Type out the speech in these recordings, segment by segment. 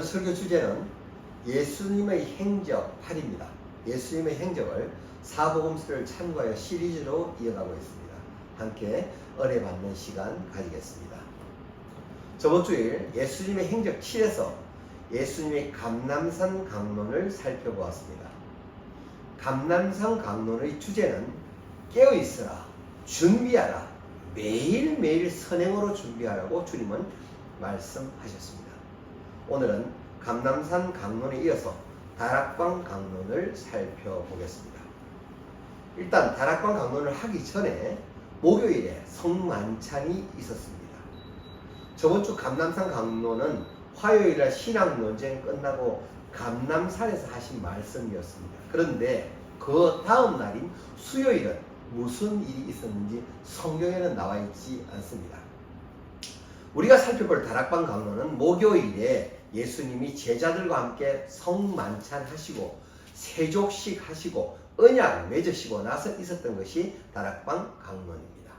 오늘 설교 주제는 예수님의 행적 8입니다. 예수님의 행적을 사복음서를 참고하여 시리즈로 이어가고 있습니다. 함께 은혜 받는 시간 가지겠습니다. 저번 주일 예수님의 행적 7에서 예수님의 감람산 강론을 살펴보았습니다. 감람산 강론의 주제는 깨어있으라, 준비하라, 매일매일 선행으로 준비하라고 주님은 말씀하셨습니다. 오늘은 감람산 강론에 이어서 다락방 강론을 살펴보겠습니다. 일단 다락방 강론을 하기 전에 목요일에 성만찬이 있었습니다. 저번 주 감람산 강론은 화요일날 신학 논쟁 끝나고 감람산에서 하신 말씀이었습니다. 그런데 그 다음 날인 수요일은 무슨 일이 있었는지 성경에는 나와 있지 않습니다. 우리가 살펴볼 다락방 강론은 목요일에 예수님이 제자들과 함께 성만찬 하시고 세족식 하시고 언약 맺으시고 나서 있었던 것이 다락방 강론입니다.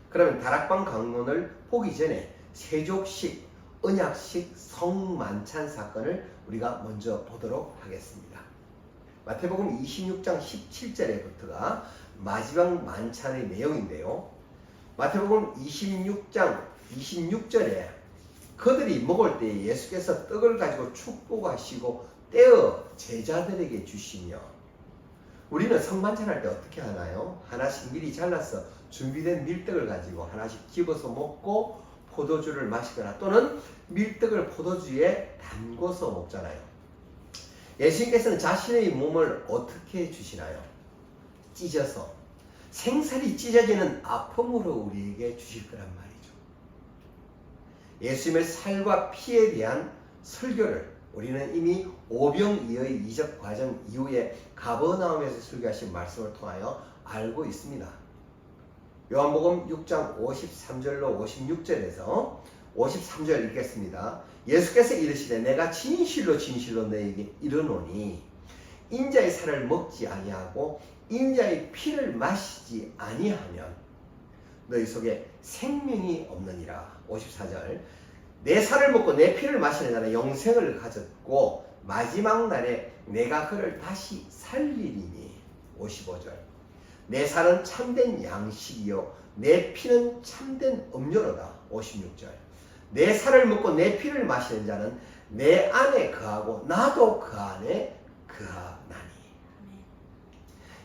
그러면 다락방 강론을 보기 전에 세족식, 언약식, 성만찬 사건을 우리가 먼저 보도록 하겠습니다. 마태복음 26장 17절에부터가 마지막 만찬의 내용인데요. 마태복음 26장 26절에 그들이 먹을 때 예수께서 떡을 가지고 축복하시고 떼어 제자들에게 주시며, 우리는 성만찬할 때 어떻게 하나요? 하나씩 미리 잘라서 준비된 밀떡을 가지고 하나씩 집어서 먹고 포도주를 마시거나 또는 밀떡을 포도주에 담궈서 먹잖아요. 예수님께서는 자신의 몸을 어떻게 주시나요? 찢어서 생살이 찢어지는 아픔으로 우리에게 주실 거란 말이죠. 예수님의 살과 피에 대한 설교를 우리는 이미 오병이어의 이적 과정 이후에 가버나움에서 설교하신 말씀을 통하여 알고 있습니다. 요한복음 6장 53절로 56절에서 53절 읽겠습니다. 예수께서 이르시되 내가 진실로 진실로 너에게 이르노니 인자의 살을 먹지 아니하고 인자의 피를 마시지 아니하면 너희 속에 생명이 없느니라. 54절 내 살을 먹고 내 피를 마시는 자는 영생을 가졌고 마지막 날에 내가 그를 다시 살리리니. 55절 내 살은 참된 양식이요 내 피는 참된 음료로다. 56절 내 살을 먹고 내 피를 마시는 자는 내 안에 거하고 나도 그 안에 거하나니.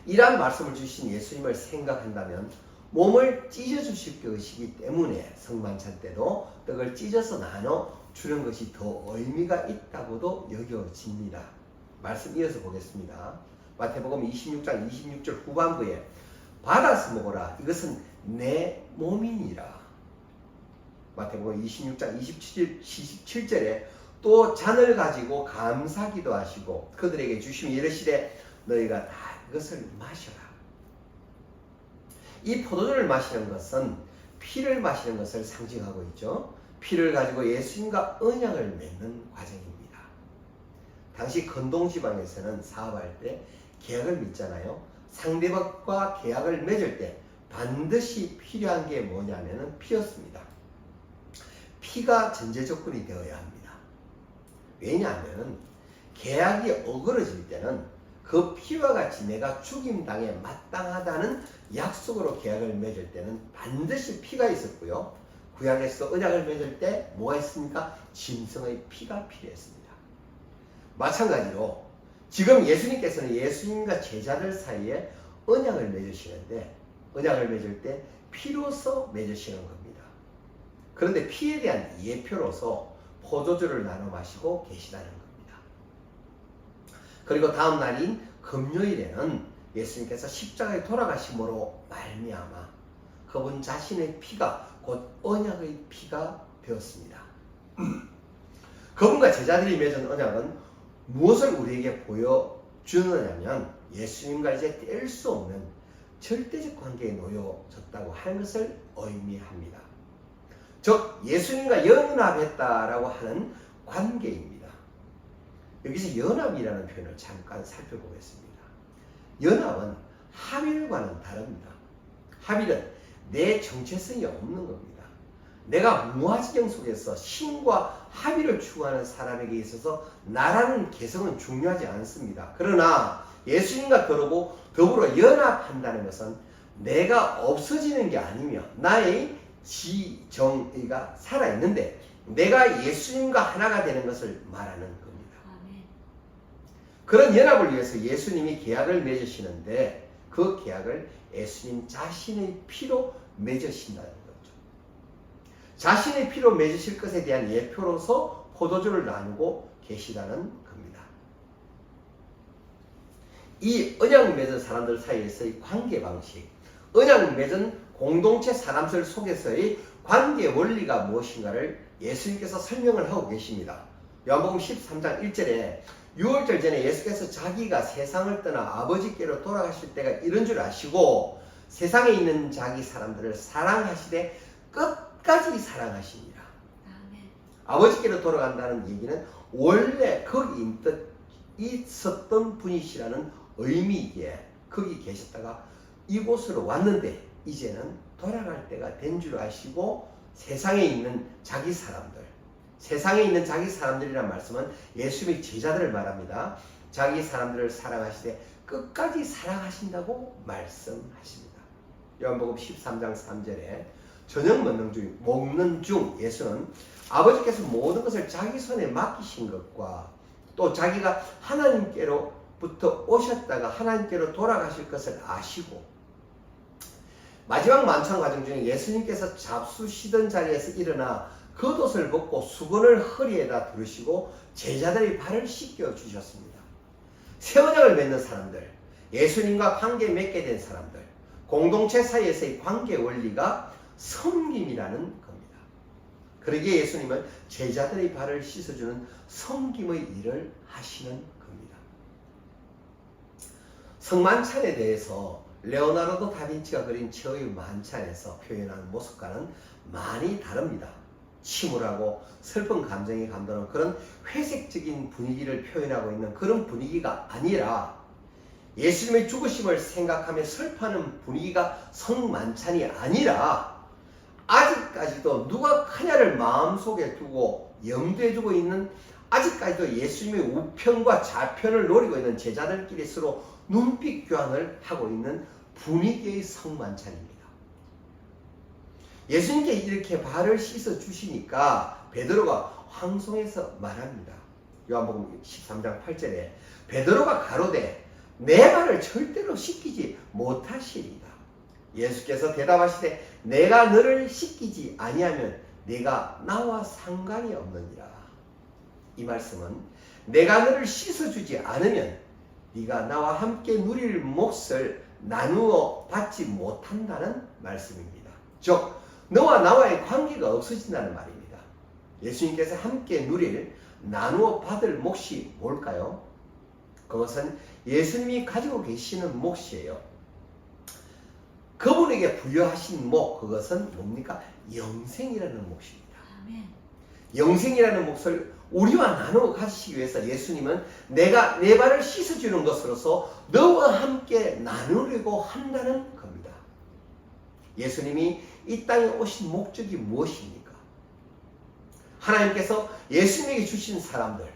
이러한 말씀을 주신 예수님을 생각한다면 몸을 찢어주실 것이기 때문에 성만찬 때도 떡을 찢어서 나눠 주는 것이 더 의미가 있다고도 여겨집니다. 말씀 이어서 보겠습니다. 마태복음 26장 26절 후반부에 받아서 먹어라 이것은 내 몸이니라. 마태복음 26장 27절에 또 잔을 가지고 감사기도 하시고 그들에게 주시며 이르시되 너희가 다 이것을 마셔라. 이 포도주를 마시는 것은 피를 마시는 것을 상징하고 있죠. 피를 가지고 예수님과 언약을 맺는 과정입니다. 당시 건동지방에서는 사업할 때 계약을 맺잖아요. 상대방과 계약을 맺을 때 반드시 필요한 게 뭐냐면은 피였습니다. 피가 전제 조건이 되어야 합니다. 왜냐하면 계약이 어그러질 때는 그 피와 같이 내가 죽임당에 마땅하다는 약속으로 계약을 맺을 때는 반드시 피가 있었고요. 구약에서 언약을 맺을 때 뭐가 있습니까? 짐승의 피가 필요했습니다. 마찬가지로 지금 예수님께서는 예수님과 제자들 사이에 언약을 맺으시는데 언약을 맺을 때 피로서 맺으시는 겁니다. 그런데 피에 대한 예표로서 포도주를 나눠 마시고 계시다는 겁니다. 그리고 다음 날인 금요일에는 예수님께서 십자가에 돌아가심으로 말미암아 그분 자신의 피가 곧 언약의 피가 되었습니다. 그분과 제자들이 맺은 언약은 무엇을 우리에게 보여주느냐면 예수님과 이제 뗄 수 없는 절대적 관계에 놓여졌다고 하는 것을 의미합니다. 즉 예수님과 연합했다라고 하는 관계입니다. 여기서 연합이라는 표현을 잠깐 살펴보겠습니다. 연합은 합일과는 다릅니다. 합일은 내 정체성이 없는 겁니다. 내가 무아지경 속에서 신과 합의를 추구하는 사람에게 있어서 나라는 개성은 중요하지 않습니다. 그러나 예수님과 더불어 연합한다는 것은 내가 없어지는 게 아니며 나의 지정의가 살아있는데 내가 예수님과 하나가 되는 것을 말하는 겁니다. 아멘. 그런 연합을 위해서 예수님이 계약을 맺으시는데 그 계약을 예수님 자신의 피로 맺으신다는 거죠. 자신의 피로 맺으실 것에 대한 예표로서 포도주를 나누고 계시다는 겁니다. 이 언약 맺은 사람들 사이에서의 관계 방식, 언약 맺은 공동체 사람들 속에서의 관계 원리가 무엇인가를 예수님께서 설명을 하고 계십니다. 요한복음 13장 1절에 6월절 전에 예수께서 자기가 세상을 떠나 아버지께로 돌아가실 때가 이런 줄 아시고 세상에 있는 자기 사람들을 사랑하시되 끝까지 사랑하십니다. 아멘. 아버지께로 돌아간다는 얘기는 원래 거기 있었던 분이시라는 의미이기에 거기 계셨다가 이곳으로 왔는데 이제는 돌아갈 때가 된 줄 아시고 세상에 있는 자기 사람들이란 말씀은 예수님의 제자들을 말합니다. 자기 사람들을 사랑하시되 끝까지 사랑하신다고 말씀하십니다. 요한복음 13장 3절에 저녁 먹는 중 예수는 아버지께서 모든 것을 자기 손에 맡기신 것과 또 자기가 하나님께로부터 오셨다가 하나님께로 돌아가실 것을 아시고 마지막 만찬 과정 중에 예수님께서 잡수시던 자리에서 일어나 겉옷을 벗고 수건을 허리에다 두르시고 제자들의 발을 씻겨 주셨습니다. 새 언약을 맺는 사람들, 예수님과 관계 맺게 된 사람들, 공동체 사이에서의 관계 원리가 섬김이라는 겁니다. 그러기에 예수님은 제자들의 발을 씻어주는 섬김의 일을 하시는 겁니다. 성만찬에 대해서 레오나르도 다빈치가 그린 최후의 만찬에서 표현하는 모습과는 많이 다릅니다. 침울하고 슬픈 감정이 감도는 그런 회색적인 분위기를 표현하고 있는 그런 분위기가 아니라 예수님의 죽으심을 생각하며 슬퍼하는 분위기가 성만찬이 아니라 아직까지도 누가 크냐를 마음속에 두고 염두에 두고 있는 아직까지도 예수님의 우편과 좌편을 노리고 있는 제자들끼리 서로 눈빛 교환을 하고 있는 분위기의 성만찬입니다. 예수님께 이렇게 발을 씻어 주시니까 베드로가 황송해서 말합니다. 요한복음 13장 8절에 베드로가 가로되 내 발을 절대로 씻기지 못하시리이다. 예수께서 대답하시되 내가 너를 씻기지 아니하면 네가 나와 상관이 없느니라. 이 말씀은 내가 너를 씻어주지 않으면 네가 나와 함께 누릴 몫을 나누어 받지 못한다는 말씀입니다. 즉 너와 나와의 관계가 없어진다는 말입니다. 예수님께서 함께 누릴 나누어 받을 몫이 뭘까요? 그것은 예수님이 가지고 계시는 몫이에요. 그분에게 부여하신 몫, 그것은 뭡니까? 영생이라는 몫입니다. 아멘. 영생이라는 몫을 우리와 나누어 가지시기 위해서 예수님은 내가 내 발을 씻어주는 것으로서 너와 함께 나누려고 한다는 겁니다. 예수님이 이 땅에 오신 목적이 무엇입니까? 하나님께서 예수님에게 주신 사람들,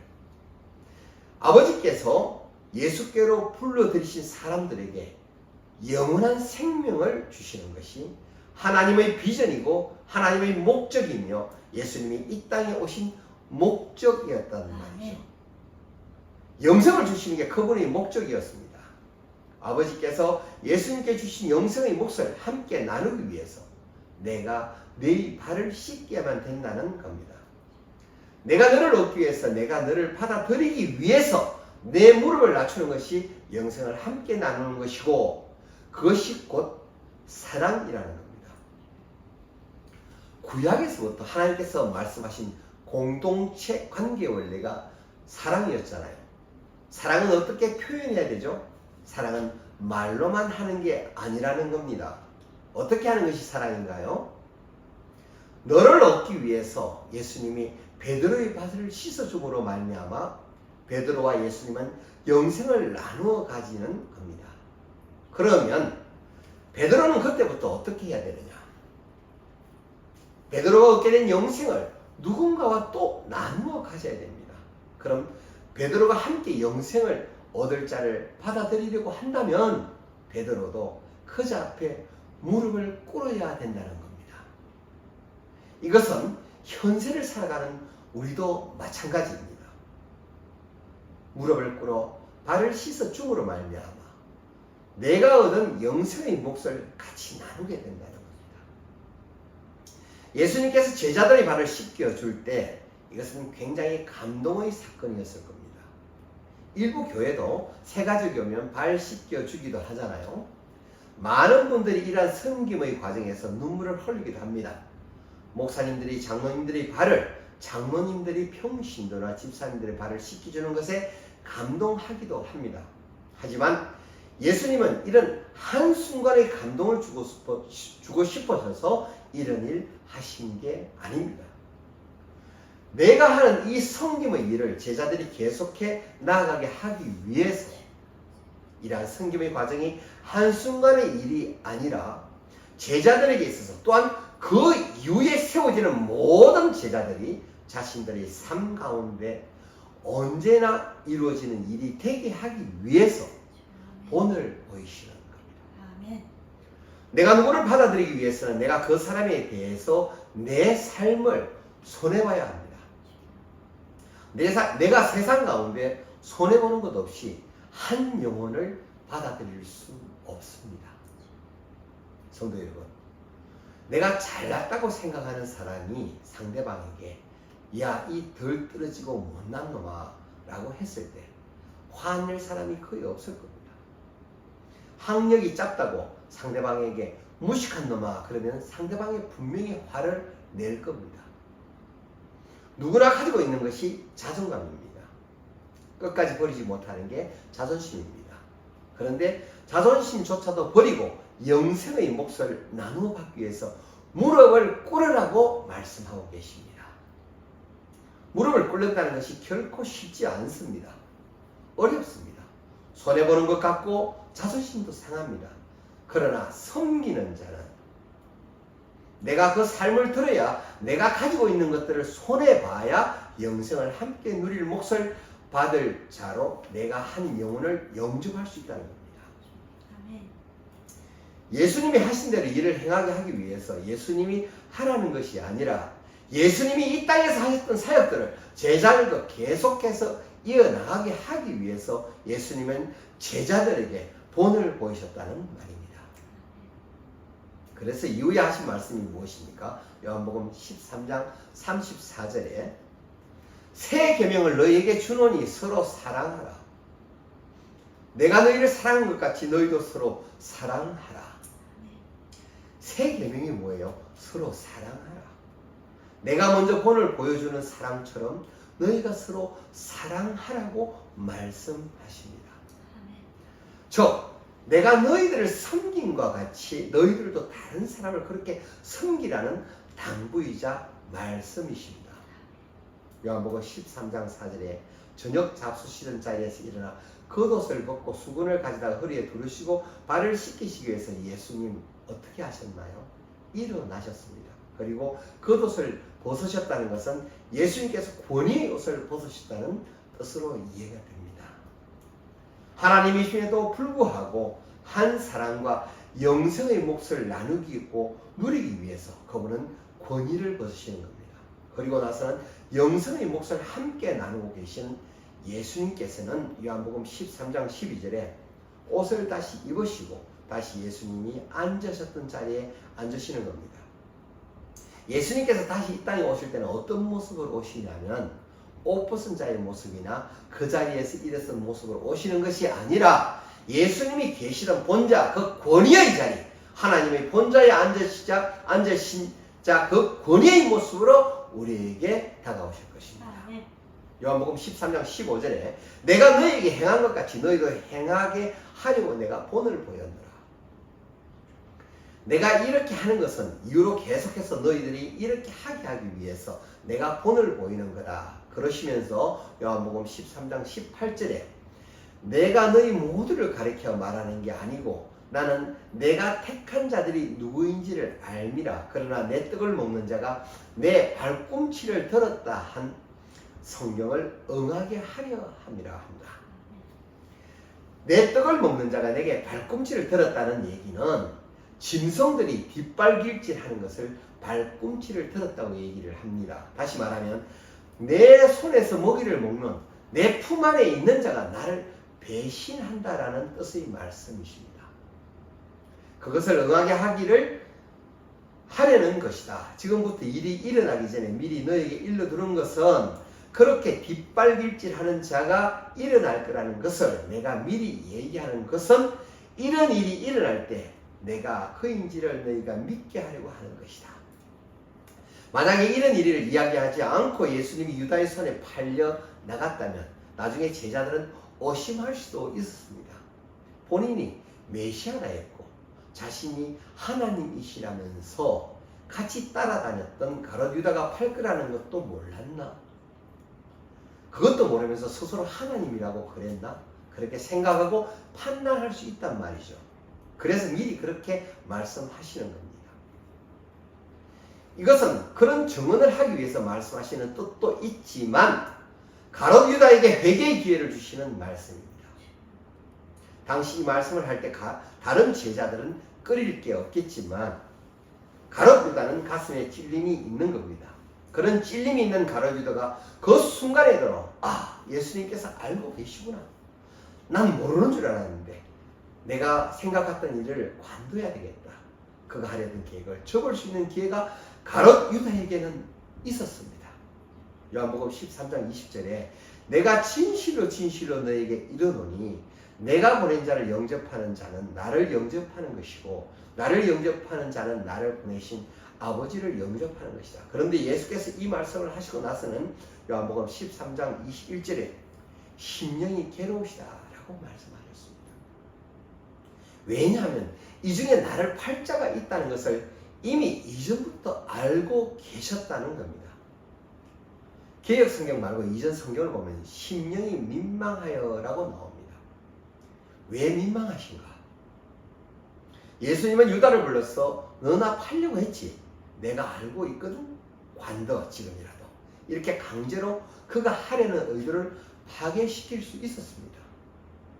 아버지께서 예수께로 불러들이신 사람들에게 영원한 생명을 주시는 것이 하나님의 비전이고 하나님의 목적이며 예수님이 이 땅에 오신 목적이었다는 말이죠. 영생을 주시는 게 그분의 목적이었습니다. 아버지께서 예수님께 주신 영생의 몫을 함께 나누기 위해서 내가 네 발을 씻게만 된다는 겁니다. 내가 너를 얻기 위해서, 내가 너를 받아들이기 위해서 내 무릎을 낮추는 것이 영생을 함께 나누는 것이고 그것이 곧 사랑이라는 겁니다. 구약에서부터 하나님께서 말씀하신 공동체 관계 원리가 사랑이었잖아요. 사랑은 어떻게 표현해야 되죠? 사랑은 말로만 하는 게 아니라는 겁니다. 어떻게 하는 것이 사랑인가요? 너를 얻기 위해서 예수님이 베드로의 발을 씻어줌으로 말미암아 베드로와 예수님은 영생을 나누어 가지는 겁니다. 그러면 베드로는 그때부터 어떻게 해야 되느냐? 베드로가 얻게 된 영생을 누군가와 또 나누어 가져야 됩니다. 그럼 베드로가 함께 영생을 얻을 자를 받아들이려고 한다면 베드로도 그자 앞에 무릎을 꿇어야 된다는 겁니다. 이것은 현세를 살아가는 우리도 마찬가지입니다. 무릎을 꿇어 발을 씻어 줌으로 말미암아 내가 얻은 영생의 몫을 같이 나누게 된다는 겁니다. 예수님께서 제자들의 발을 씻겨줄 때 이것은 굉장히 감동의 사건이었을 겁니다. 일부 교회도 새가족이 오면 발 씻겨주기도 하잖아요. 많은 분들이 이러한 섬김의 과정에서 눈물을 흘리기도 합니다. 목사님들이 장로님들의 발을 장로님들이 평신도나 집사님들의 발을 씻겨주는 것에 감동하기도 합니다. 하지만 예수님은 이런 한순간의 감동을 주고 싶어서 이런 일 하신 게 아닙니다. 내가 하는 이 섬김의 일을 제자들이 계속해 나아가게 하기 위해서 이러한 섬김의 과정이 한순간의 일이 아니라 제자들에게 있어서 또한 그 이후에 세워지는 모든 제자들이 자신들의 삶 가운데 언제나 이루어지는 일이 되게 하기 위해서 본을 보이시는 겁니다. 내가 누구를 받아들이기 위해서는 내가 그 사람에 대해서 내 삶을 손해봐야 합니다. 내가 세상 가운데 손해보는 것 없이 한 영혼을 받아들일 수 없습니다. 성도 여러분, 내가 잘났다고 생각하는 사람이 상대방에게 야, 이 덜 떨어지고 못난 놈아 라고 했을 때 화낼 사람이 거의 없을 겁니다. 학력이 짧다고 상대방에게 무식한 놈아 그러면 상대방이 분명히 화를 낼 겁니다. 누구나 가지고 있는 것이 자존감입니다. 끝까지 버리지 못하는 게 자존심입니다. 그런데 자존심조차도 버리고 영생의 몫을 나누어 받기 위해서 무릎을 꿇으라고 말씀하고 계십니다. 무릎을 꿇는다는 것이 결코 쉽지 않습니다. 어렵습니다. 손해보는 것 같고 자존심도 상합니다. 그러나 섬기는 자는 내가 그 삶을 들어야 내가 가지고 있는 것들을 손해봐야 영생을 함께 누릴 몫을 받을 자로 내가 한 영혼을 영접할 수 있다는 겁니다. 아멘. 예수님이 하신 대로 일을 행하게 하기 위해서 예수님이 하라는 것이 아니라 예수님이 이 땅에서 하셨던 사역들을 제자들도 계속해서 이어나가게 하기 위해서 예수님은 제자들에게 본을 보이셨다는 말입니다. 그래서 이후에 하신 말씀이 무엇입니까? 요한복음 13장 34절에 새 계명을 너희에게 주노니 서로 사랑하라. 내가 너희를 사랑한 것 같이 너희도 서로 사랑하라. 새 계명이 뭐예요? 서로 사랑하라. 내가 먼저 본을 보여주는 사랑처럼 너희가 서로 사랑하라고 말씀하십니다. 즉 내가 너희들을 섬김과 같이 너희들도 다른 사람을 그렇게 섬기라는 당부이자 말씀이십니다. 요한복음 13장 4절에 저녁 잡수시던 자리에서 일어나 겉옷을 벗고 수건을 가져다가 허리에 두르시고 발을 씻기시기 위해서 예수님 어떻게 하셨나요? 일어나셨습니다. 그리고 겉옷을 벗으셨다는 것은 예수님께서 권위의 옷을 벗으셨다는 뜻으로 이해가 됩니다. 하나님이심에도 불구하고 한 사람과 영생의 몫을 나누고 누리기 위해서 그분은 권위를 벗으시는 겁니다. 그리고 나서는 영생의 몫을 함께 나누고 계신 예수님께서는 요한복음 13장 12절에 옷을 다시 입으시고 다시 예수님이 앉으셨던 자리에 앉으시는 겁니다. 예수님께서 다시 이 땅에 오실 때는 어떤 모습으로 오시냐면 옷 벗은 자의 모습이나 그 자리에서 일어선 모습으로 오시는 것이 아니라 예수님이 계시던 본자 그 권위의 자리 하나님의 본자에 앉으신 자 그 권위의 모습으로 우리에게 다가오실 것입니다. 요한복음 13장 15절에 내가 너희에게 행한 것 같이 너희도 행하게 하려고 내가 본을 보였노라. 내가 이렇게 하는 것은 이후로 계속해서 너희들이 이렇게 하게 하기 위해서 내가 본을 보이는 거다. 그러시면서 요한복음 13장 18절에 내가 너희 모두를 가리켜 말하는 게 아니고 나는 내가 택한 자들이 누구인지를 알미라. 그러나 내 떡을 먹는 자가 내 발꿈치를 들었다 한 성경을 응하게 하려 함이라 합니다. 내 떡을 먹는 자가 내게 발꿈치를 들었다는 얘기는 짐승들이 뒷발길질하는 것을 발꿈치를 들었다고 얘기를 합니다. 다시 말하면 내 손에서 먹이를 먹는 내 품 안에 있는 자가 나를 배신한다라는 뜻의 말씀이십니다. 그것을 응하게 하기를 하려는 것이다. 지금부터 일이 일어나기 전에 미리 너에게 일러두는 것은 그렇게 뒷발길질하는 자가 일어날 거라는 것을 내가 미리 얘기하는 것은 이런 일이 일어날 때 내가 그인지를 너희가 믿게 하려고 하는 것이다. 만약에 이런 일을 이야기하지 않고 예수님이 유다의 손에 팔려 나갔다면 나중에 제자들은 의심할 수도 있었습니다. 본인이 메시아라 했고 자신이 하나님이시라면서 같이 따라다녔던 가롯 유다가 팔 거라는 것도 몰랐나? 그것도 모르면서 스스로 하나님이라고 그랬나? 그렇게 생각하고 판단할 수 있단 말이죠. 그래서 미리 그렇게 말씀하시는 겁니다. 이것은 그런 증언을 하기 위해서 말씀하시는 뜻도 있지만 가롯 유다에게 회개의 기회를 주시는 말씀입니다. 당시 이 말씀을 할 때 다른 제자들은 끓일 게 없겠지만 가롯 유다는 가슴에 찔림이 있는 겁니다. 그런 찔림이 있는 가롯 유다가 그 순간에 들어 예수님께서 알고 계시구나. 난 모르는 줄 알았는데 내가 생각했던 일을 관둬야 되겠다. 그가 하려던 계획을 접을 수 있는 기회가 가롯 유다에게는 있었습니다. 요한복음 13장 20절에 내가 진실로 진실로 너에게 이르노니 내가 보낸 자를 영접하는 자는 나를 영접하는 것이고 나를 영접하는 자는 나를 보내신 아버지를 영접하는 것이다. 그런데 예수께서 이 말씀을 하시고 나서는 요한복음 13장 21절에 심령이 괴로우시다 라고 말씀하셨습니다. 왜냐하면 이 중에 나를 팔 자가 있다는 것을 이미 이전부터 알고 계셨다는 겁니다. 개역 성경 말고 이전 성경을 보면 심령이 민망하여 라고 나옵니다. 왜 민망하신가? 예수님은 유다를 불러서 너 나 팔려고 했지. 내가 알고 있거든. 관둬 지금이라도. 이렇게 강제로 그가 하려는 의도를 파괴시킬 수 있었습니다.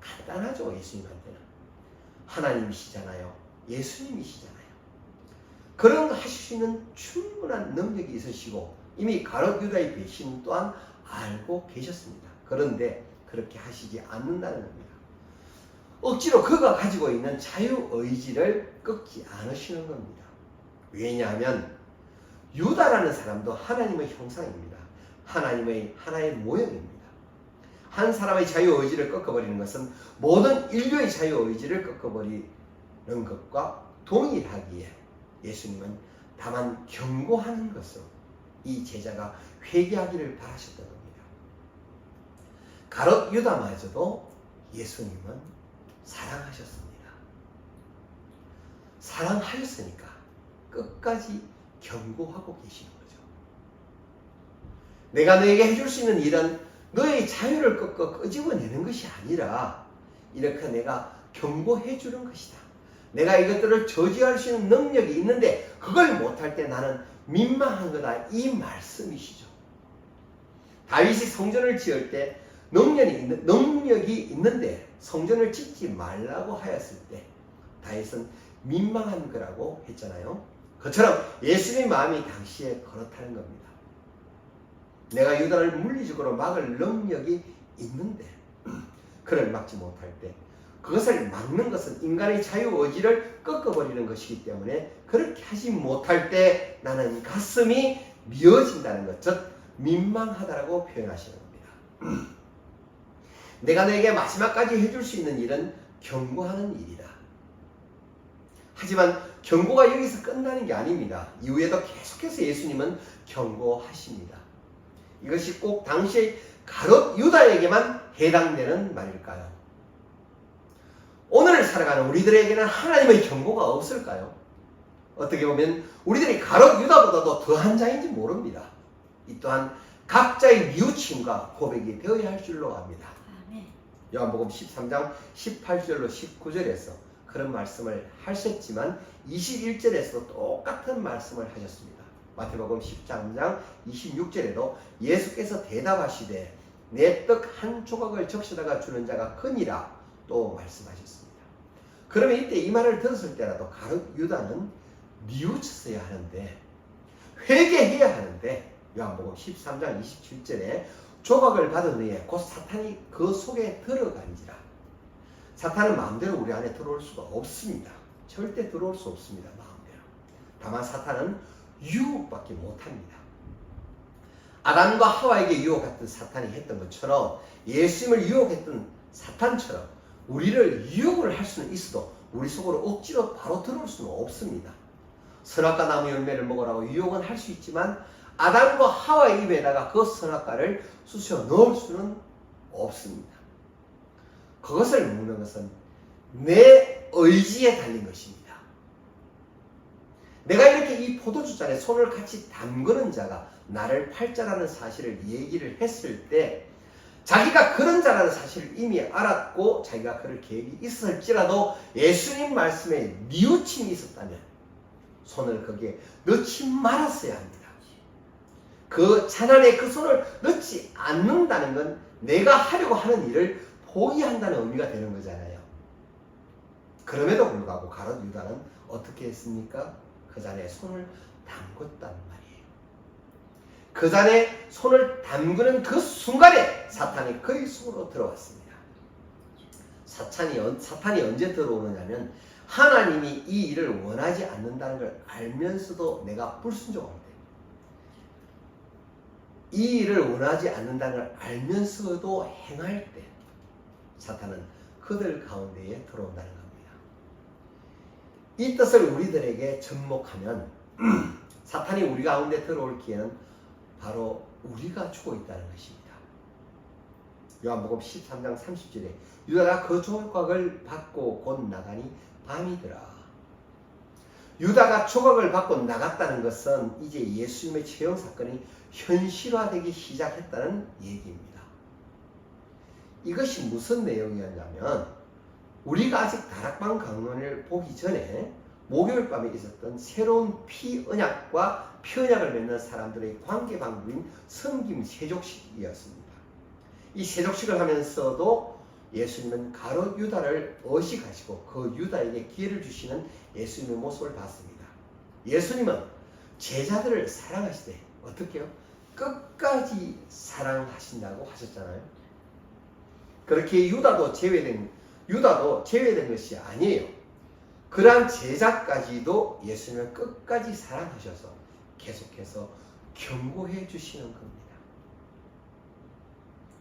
간단하죠. 예수님한테는. 하나님이시잖아요. 예수님이시잖아요. 그런 거 하실 수 있는 충분한 능력이 있으시고 이미 가롯 유다의 배신 또한 알고 계셨습니다. 그런데 그렇게 하시지 않는다는 겁니다. 억지로 그가 가지고 있는 자유의지를 꺾지 않으시는 겁니다. 왜냐하면 유다라는 사람도 하나님의 형상입니다. 하나님의 하나의 모형입니다. 한 사람의 자유의지를 꺾어버리는 것은 모든 인류의 자유의지를 꺾어버리는 것과 동일하기에 예수님은 다만 경고하는 것으로 이 제자가 회개하기를 바라셨던 겁니다. 가롯 유다마저도 예수님은 사랑하셨습니다. 사랑하셨으니까 끝까지 경고하고 계시는 거죠. 내가 너에게 해줄 수 있는 일은 너의 자유를 꺾어 끄집어내는 것이 아니라 이렇게 내가 경고해 주는 것이다. 내가 이것들을 저지할 수 있는 능력이 있는데 그걸 못할 때 나는 민망한 거다. 이 말씀이시죠. 다윗이 성전을 지을 때 능력이 있는데 성전을 짓지 말라고 하였을 때 다윗은 민망한 거라고 했잖아요. 그처럼 예수님의 마음이 당시에 그렇다는 겁니다. 내가 유다를 물리적으로 막을 능력이 있는데 그를 막지 못할 때 그것을 막는 것은 인간의 자유의지를 꺾어버리는 것이기 때문에 그렇게 하지 못할 때 나는 가슴이 미어진다는 것, 즉 민망하다라고 표현하시는 겁니다. 내가 너에게 마지막까지 해줄 수 있는 일은 경고하는 일이다. 하지만 경고가 여기서 끝나는 게 아닙니다. 이후에도 계속해서 예수님은 경고하십니다. 이것이 꼭 당시의 가롯 유다에게만 해당되는 말일까요? 오늘 살아가는 우리들에게는 하나님의 경고가 없을까요? 어떻게 보면 우리들이 가롯 유다보다도 더한 자인지 모릅니다. 이 또한 각자의 뉘우침과 고백이 되어야 할 줄로 압니다. 요한복음 13장 18절로 19절에서 그런 말씀을 하셨지만 21절에서도 똑같은 말씀을 하셨습니다. 마태복음 10장 26절에도 예수께서 대답하시되 내 떡 한 조각을 적셔다가 주는 자가 크니라 또 말씀하셨습니다. 그러면 이때 이 말을 들었을 때라도 가룟 유다는 뉘우쳤어야 하는데, 회개해야 하는데, 요한복음 13장 27절에 조각을 받은 후에 곧 사탄이 그 속에 들어간지라. 사탄은 마음대로 우리 안에 들어올 수가 없습니다. 절대 들어올 수 없습니다. 마음대로. 다만 사탄은 유혹밖에 못합니다. 아담과 하와에게 유혹했던 사탄이 했던 것처럼, 예수님을 유혹했던 사탄처럼 우리를 유혹을 할 수는 있어도 우리 속으로 억지로 바로 들어올 수는 없습니다. 선악과 나무 열매를 먹으라고 유혹은 할 수 있지만 아담과 하와의 입에다가 그 선악과를 쑤셔 넣을 수는 없습니다. 그것을 먹는 것은 내 의지에 달린 것입니다. 내가 이렇게 이 포도주잔에 손을 같이 담그는 자가 나를 팔자라는 사실을 얘기를 했을 때, 자기가 그런 자라는 사실을 이미 알았고 자기가 그럴 계획이 있었을지라도 예수님 말씀에 뉘우침이 있었다면 손을 거기에 넣지 말았어야 합니다. 그 잔 안에 그 손을 넣지 않는다는 건 내가 하려고 하는 일을 포기한다는 의미가 되는 거잖아요. 그럼에도 불구하고 가룟 유다는 어떻게 했습니까? 그 잔에 손을 담궜단 말이에요. 그 잔에 손을 담그는 그 순간에 사탄이 그의 속으로 들어왔습니다. 사탄이 언제 들어오느냐면, 하나님이 이 일을 원하지 않는다는 걸 알면서도 내가 불순종할 때, 이 일을 원하지 않는다는 걸 알면서도 행할 때 사탄은 그들 가운데에 들어온다는 겁니다. 이 뜻을 우리들에게 접목하면 사탄이 우리 가운데 들어올 기회는 바로 우리가 주고 있다는 것입니다. 요한복음 13장 30절에 유다가 그 조각을 받고 곧 나가니 밤이더라. 유다가 조각을 받고 나갔다는 것은 이제 예수님의 처형 사건이 현실화되기 시작했다는 얘기입니다. 이것이 무슨 내용이었냐면, 우리가 아직 다락방 강론을 보기 전에 목요일 밤에 있었던 새로운 피언약과 피언약을 맺는 사람들의 관계 방법인 섬김 세족식이었습니다. 이 세족식을 하면서도 예수님은 가룟 유다를 의식하시고 그 유다에게 기회를 주시는 예수님의 모습을 봤습니다. 예수님은 제자들을 사랑하시되 어떻게 해요? 끝까지 사랑하신다고 하셨잖아요. 그렇게 유다도 제외된 것이 아니에요. 그러한 제자까지도 예수님을 끝까지 사랑하셔서 계속해서 경고해 주시는 겁니다.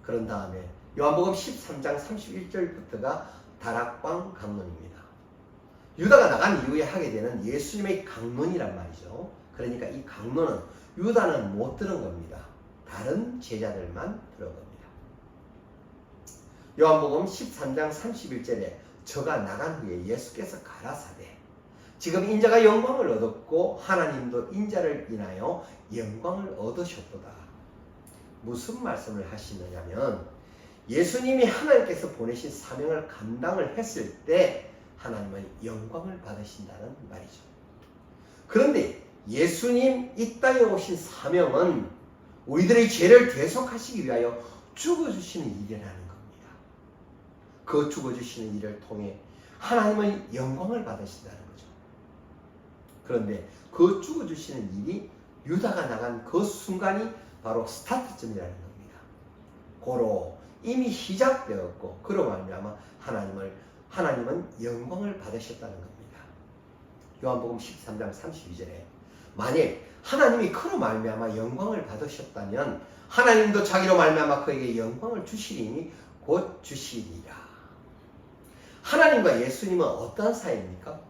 그런 다음에 요한복음 13장 31절부터가 다락방 강론입니다. 유다가 나간 이후에 하게 되는 예수님의 강론이란 말이죠. 그러니까 이 강론은 유다는 못 들은 겁니다. 다른 제자들만 들은 겁니다. 요한복음 13장 31절에 저가 나간 후에 예수께서 가라사대, 지금 인자가 영광을 얻었고 하나님도 인자를 인하여 영광을 얻으셨도다. 무슨 말씀을 하시느냐면, 예수님이 하나님께서 보내신 사명을 감당을 했을 때 하나님은 영광을 받으신다는 말이죠. 그런데 예수님 이 땅에 오신 사명은 우리들의 죄를 대속하시기 위하여 죽어주시는 일이라는 겁니다. 그 죽어주시는 일을 통해 하나님은 영광을 받으신다는 거죠. 그런데 그 죽어주시는 일이 유다가 나간 그 순간이 바로 스타트점이라는 겁니다. 고로 이미 시작되었고 그로 말미암아 하나님은 영광을 받으셨다는 겁니다. 요한복음 13장 32절에 만일 하나님이 그로 말미암아 영광을 받으셨다면 하나님도 자기로 말미암아 그에게 영광을 주시리니 곧 주시리라. 하나님과 예수님은 어떤 사이입니까?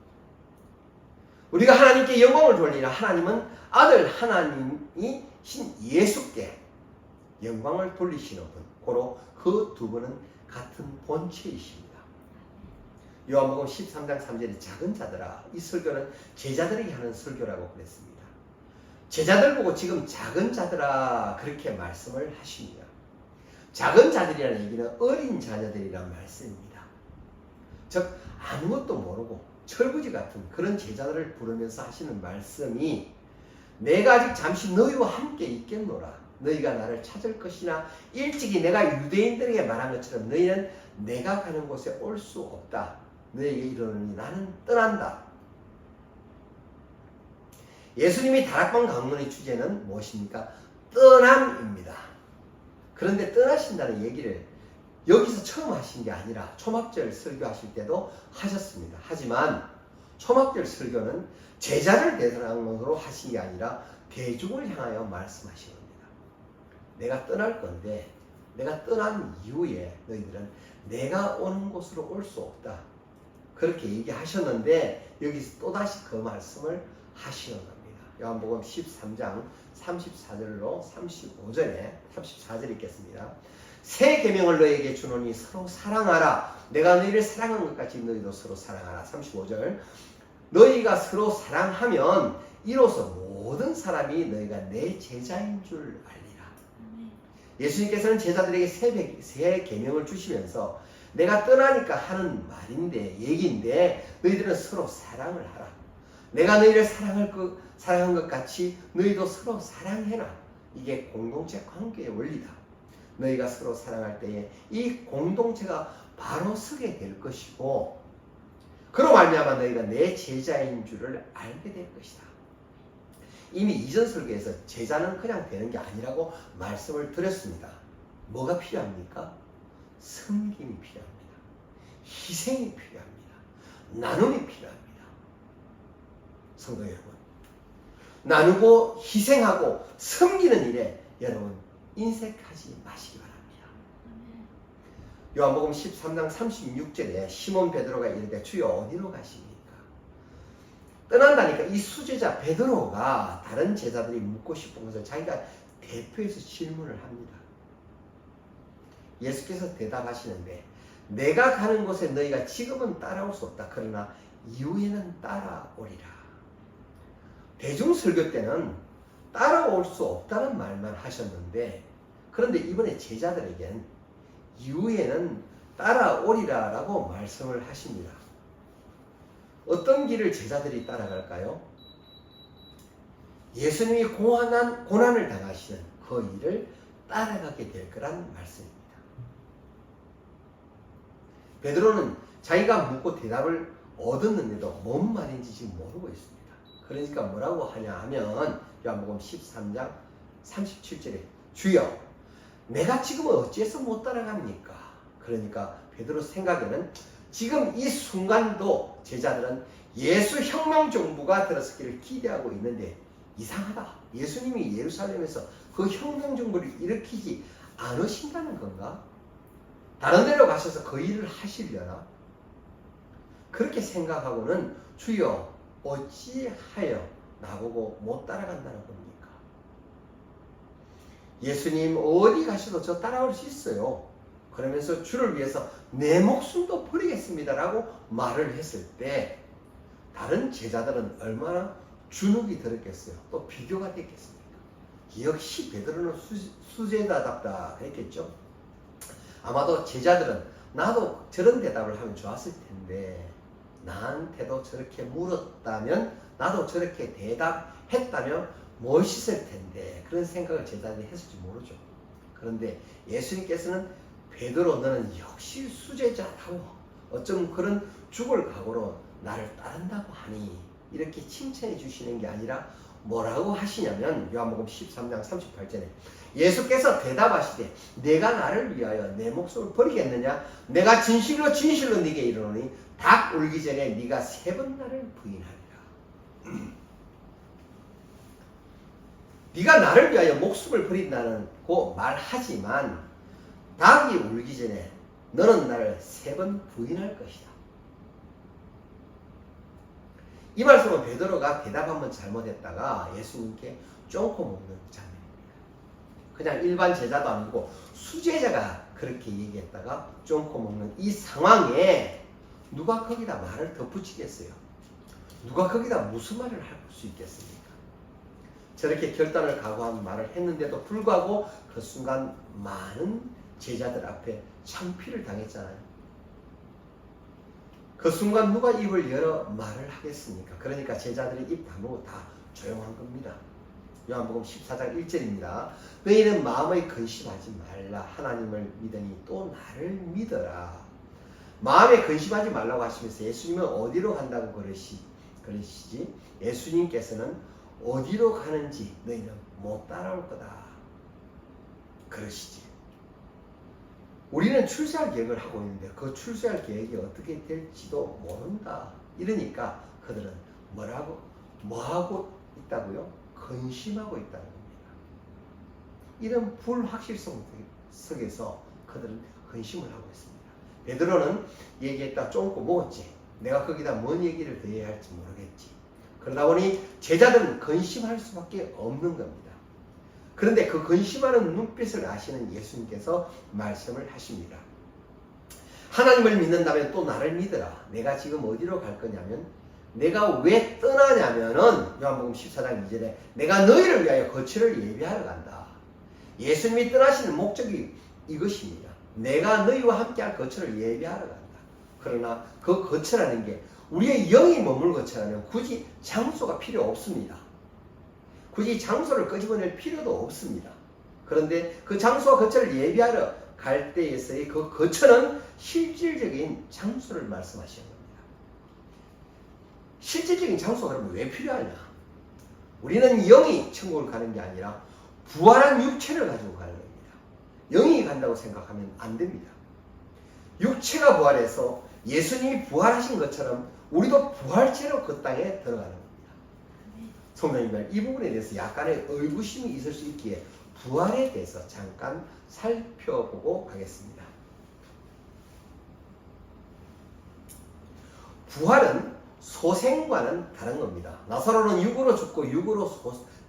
우리가 하나님께 영광을 돌리라. 하나님은 아들 하나님이신 예수께 영광을 돌리시는 분, 고로 그 두 분은 같은 본체이십니다. 요한복음 13장 3절에 작은 자들아, 이 설교는 제자들에게 하는 설교라고 그랬습니다. 제자들 보고 지금 작은 자들아 그렇게 말씀을 하십니다. 작은 자들이라는 얘기는 어린 자녀들이란 말씀입니다. 즉 아무것도 모르고 철부지 같은 그런 제자들을 부르면서 하시는 말씀이 내가 아직 잠시 너희와 함께 있겠노라. 너희가 나를 찾을 것이나 일찍이 내가 유대인들에게 말한 것처럼 너희는 내가 가는 곳에 올 수 없다. 너희에게 이르노니 나는 떠난다. 예수님이 다락방 강론의 주제는 무엇입니까? 떠남입니다. 그런데 떠나신다는 얘기를 여기서 처음 하신 게 아니라 초막절 설교하실 때도 하셨습니다. 하지만 초막절 설교는 제자를 대상으로 하신 게 아니라 대중을 향하여 말씀하신 겁니다. 내가 떠날 건데 내가 떠난 이후에 너희들은 내가 오는 곳으로 올 수 없다. 그렇게 얘기하셨는데 여기서 또다시 그 말씀을 하시는 겁니다. 요한복음 13장 34절로 35절에 34절 읽겠습니다. 새 계명을 너희에게 주노니 서로 사랑하라. 내가 너희를 사랑한 것 같이 너희도 서로 사랑하라. 35절. 너희가 서로 사랑하면 이로써 모든 사람이 너희가 내 제자인 줄 알리라. 예수님께서는 제자들에게 새 계명을 주시면서 내가 떠나니까 하는 말인데 얘기인데 너희들은 서로 사랑을 하라. 내가 너희를 사랑한 것 같이 너희도 서로 사랑해라. 이게 공동체 관계의 원리다. 너희가 서로 사랑할 때에 이 공동체가 바로 서게 될 것이고 그로 말미암아 너희가 내 제자인 줄을 알게 될 것이다. 이미 이전 설교에서 제자는 그냥 되는 게 아니라고 말씀을 드렸습니다. 뭐가 필요합니까? 섬김이 필요합니다. 희생이 필요합니다. 나눔이 필요합니다. 성도 여러분, 나누고 희생하고 섬기는 일에 여러분 인색하지 마시기 바랍니다. 요한복음 13장 36절에 시몬 베드로가 이르되 주여 어디로 가십니까? 떠난다니까 이 수제자 베드로가 다른 제자들이 묻고 싶은 것을 자기가 대표해서 질문을 합니다. 예수께서 대답하시는데 내가 가는 곳에 너희가 지금은 따라올 수 없다. 그러나 이후에는 따라오리라. 대중설교 때는 따라올 수 없다는 말만 하셨는데 그런데 이번에 제자들에겐 이후에는 따라오리라 라고 말씀을 하십니다. 어떤 길을 제자들이 따라갈까요? 예수님이 고난을 당하시는 그 일을 따라가게 될 거란 말씀입니다. 베드로는 자기가 묻고 대답을 얻었는데도 뭔 말인지 지금 모르고 있습니다. 그러니까 뭐라고 하냐 하면 요한복음 13장 37절에 주여 내가 지금 어찌해서 못 따라갑니까? 그러니까 베드로 생각에는 지금 이 순간도 제자들은 예수 혁명 정부가 들어서기를 기대하고 있는데 이상하다. 예수님이 예루살렘에서 그 혁명 정부를 일으키지 않으신다는 건가? 다른 데로 가셔서 그 일을 하시려나? 그렇게 생각하고는 주여 어찌하여 나보고 못 따라간다는 겁니까? 예수님 어디 가셔도 저 따라올 수 있어요. 그러면서 주를 위해서 내 목숨도 버리겠습니다 라고 말을 했을 때 다른 제자들은 얼마나 주눅이 들었겠어요. 또 비교가 됐겠습니까? 역시 베드로는 수제자답다 그랬겠죠. 아마도 제자들은 나도 저런 대답을 하면 좋았을 텐데 나한테도 저렇게 물었다면 나도 저렇게 대답했다면 멋있을 텐데 그런 생각을 제자들이 했을지 모르죠. 그런데 예수님께서는 베드로 너는 역시 수제자다워 어쩜 그런 죽을 각오로 나를 따른다고 하니 이렇게 칭찬해 주시는 게 아니라 뭐라고 하시냐면 요한복음 13장 38절에 예수께서 대답하시되 내가 나를 위하여 내 목숨을 버리겠느냐? 내가 진실로 네게 이르노니 닭 울기 전에 네가 3번 나를 부인하리라. 네가 나를 위하여 목숨을 버린다고 말하지만 닭이 울기 전에 너는 나를 3번 부인할 것이다. 이 말씀은 베드로가 대답 한번 잘못했다가 예수님께 쫑코 먹는 장면입니다. 그냥 일반 제자도 아니고 수제자가 그렇게 얘기했다가 쫑코 먹는 이 상황에 누가 거기다 말을 덧붙이겠어요? 누가 거기다 무슨 말을 할 수 있겠습니까? 저렇게 결단을 각오한 말을 했는데도 불구하고 그 순간 많은 제자들 앞에 창피를 당했잖아요. 그 순간 누가 입을 열어 말을 하겠습니까? 그러니까 제자들이 입 다물고 다 조용한 겁니다. 요한복음 14장 1절입니다. 너희는 마음의 근심하지 말라. 하나님을 믿으니 또 나를 믿어라. 마음에 근심하지 말라고 하시면서 예수님은 어디로 간다고 그러시지? 예수님께서는 어디로 가는지 너희는 못 따라올 거다 그러시지. 우리는 출세할 계획을 하고 있는데 그 출세할 계획이 어떻게 될지도 모른다. 이러니까 그들은 뭐하고 있다고요? 근심하고 있다는 겁니다. 이런 불확실성 속에서 그들은 근심을 하고 있습니다. 베드로는 얘기했다 쫑고 먹었지. 내가 거기다 뭔 얘기를 더 해야 할지 모르겠지. 그러다 보니 제자들은 근심할 수밖에 없는 겁니다. 그런데 그 근심하는 눈빛을 아시는 예수님께서 말씀을 하십니다. 하나님을 믿는다면 또 나를 믿어라. 내가 지금 어디로 갈 거냐면 내가 왜 떠나냐면은 요한복음 14장 2절에 내가 너희를 위하여 거처를 예비하러 간다. 예수님이 떠나시는 목적이 이것입니다. 내가 너희와 함께할 거처를 예비하러 간다. 그러나 그 거처라는 게 우리의 영이 머물 거처라면 굳이 장소가 필요 없습니다. 굳이 장소를 끄집어낼 필요도 없습니다. 그런데 그 장소와 거처를 예비하러 갈 때에서의 그 거처는 실질적인 장소를 말씀하시는 겁니다. 실질적인 장소가 그러면 왜 필요하냐? 우리는 영이 천국을 가는 게 아니라 부활한 육체를 가지고 가는 겁니다. 영이 간다고 생각하면 안 됩니다. 육체가 부활해서 예수님이 부활하신 것처럼 우리도 부활체로 그 땅에 들어가는 겁니다. 성도님들, 이 부분에 대해서 약간의 의구심이 있을 수 있기에 부활에 대해서 잠깐 살펴보고 가겠습니다. 부활은 소생과는 다른 겁니다. 나사로는 육으로 죽고 육으로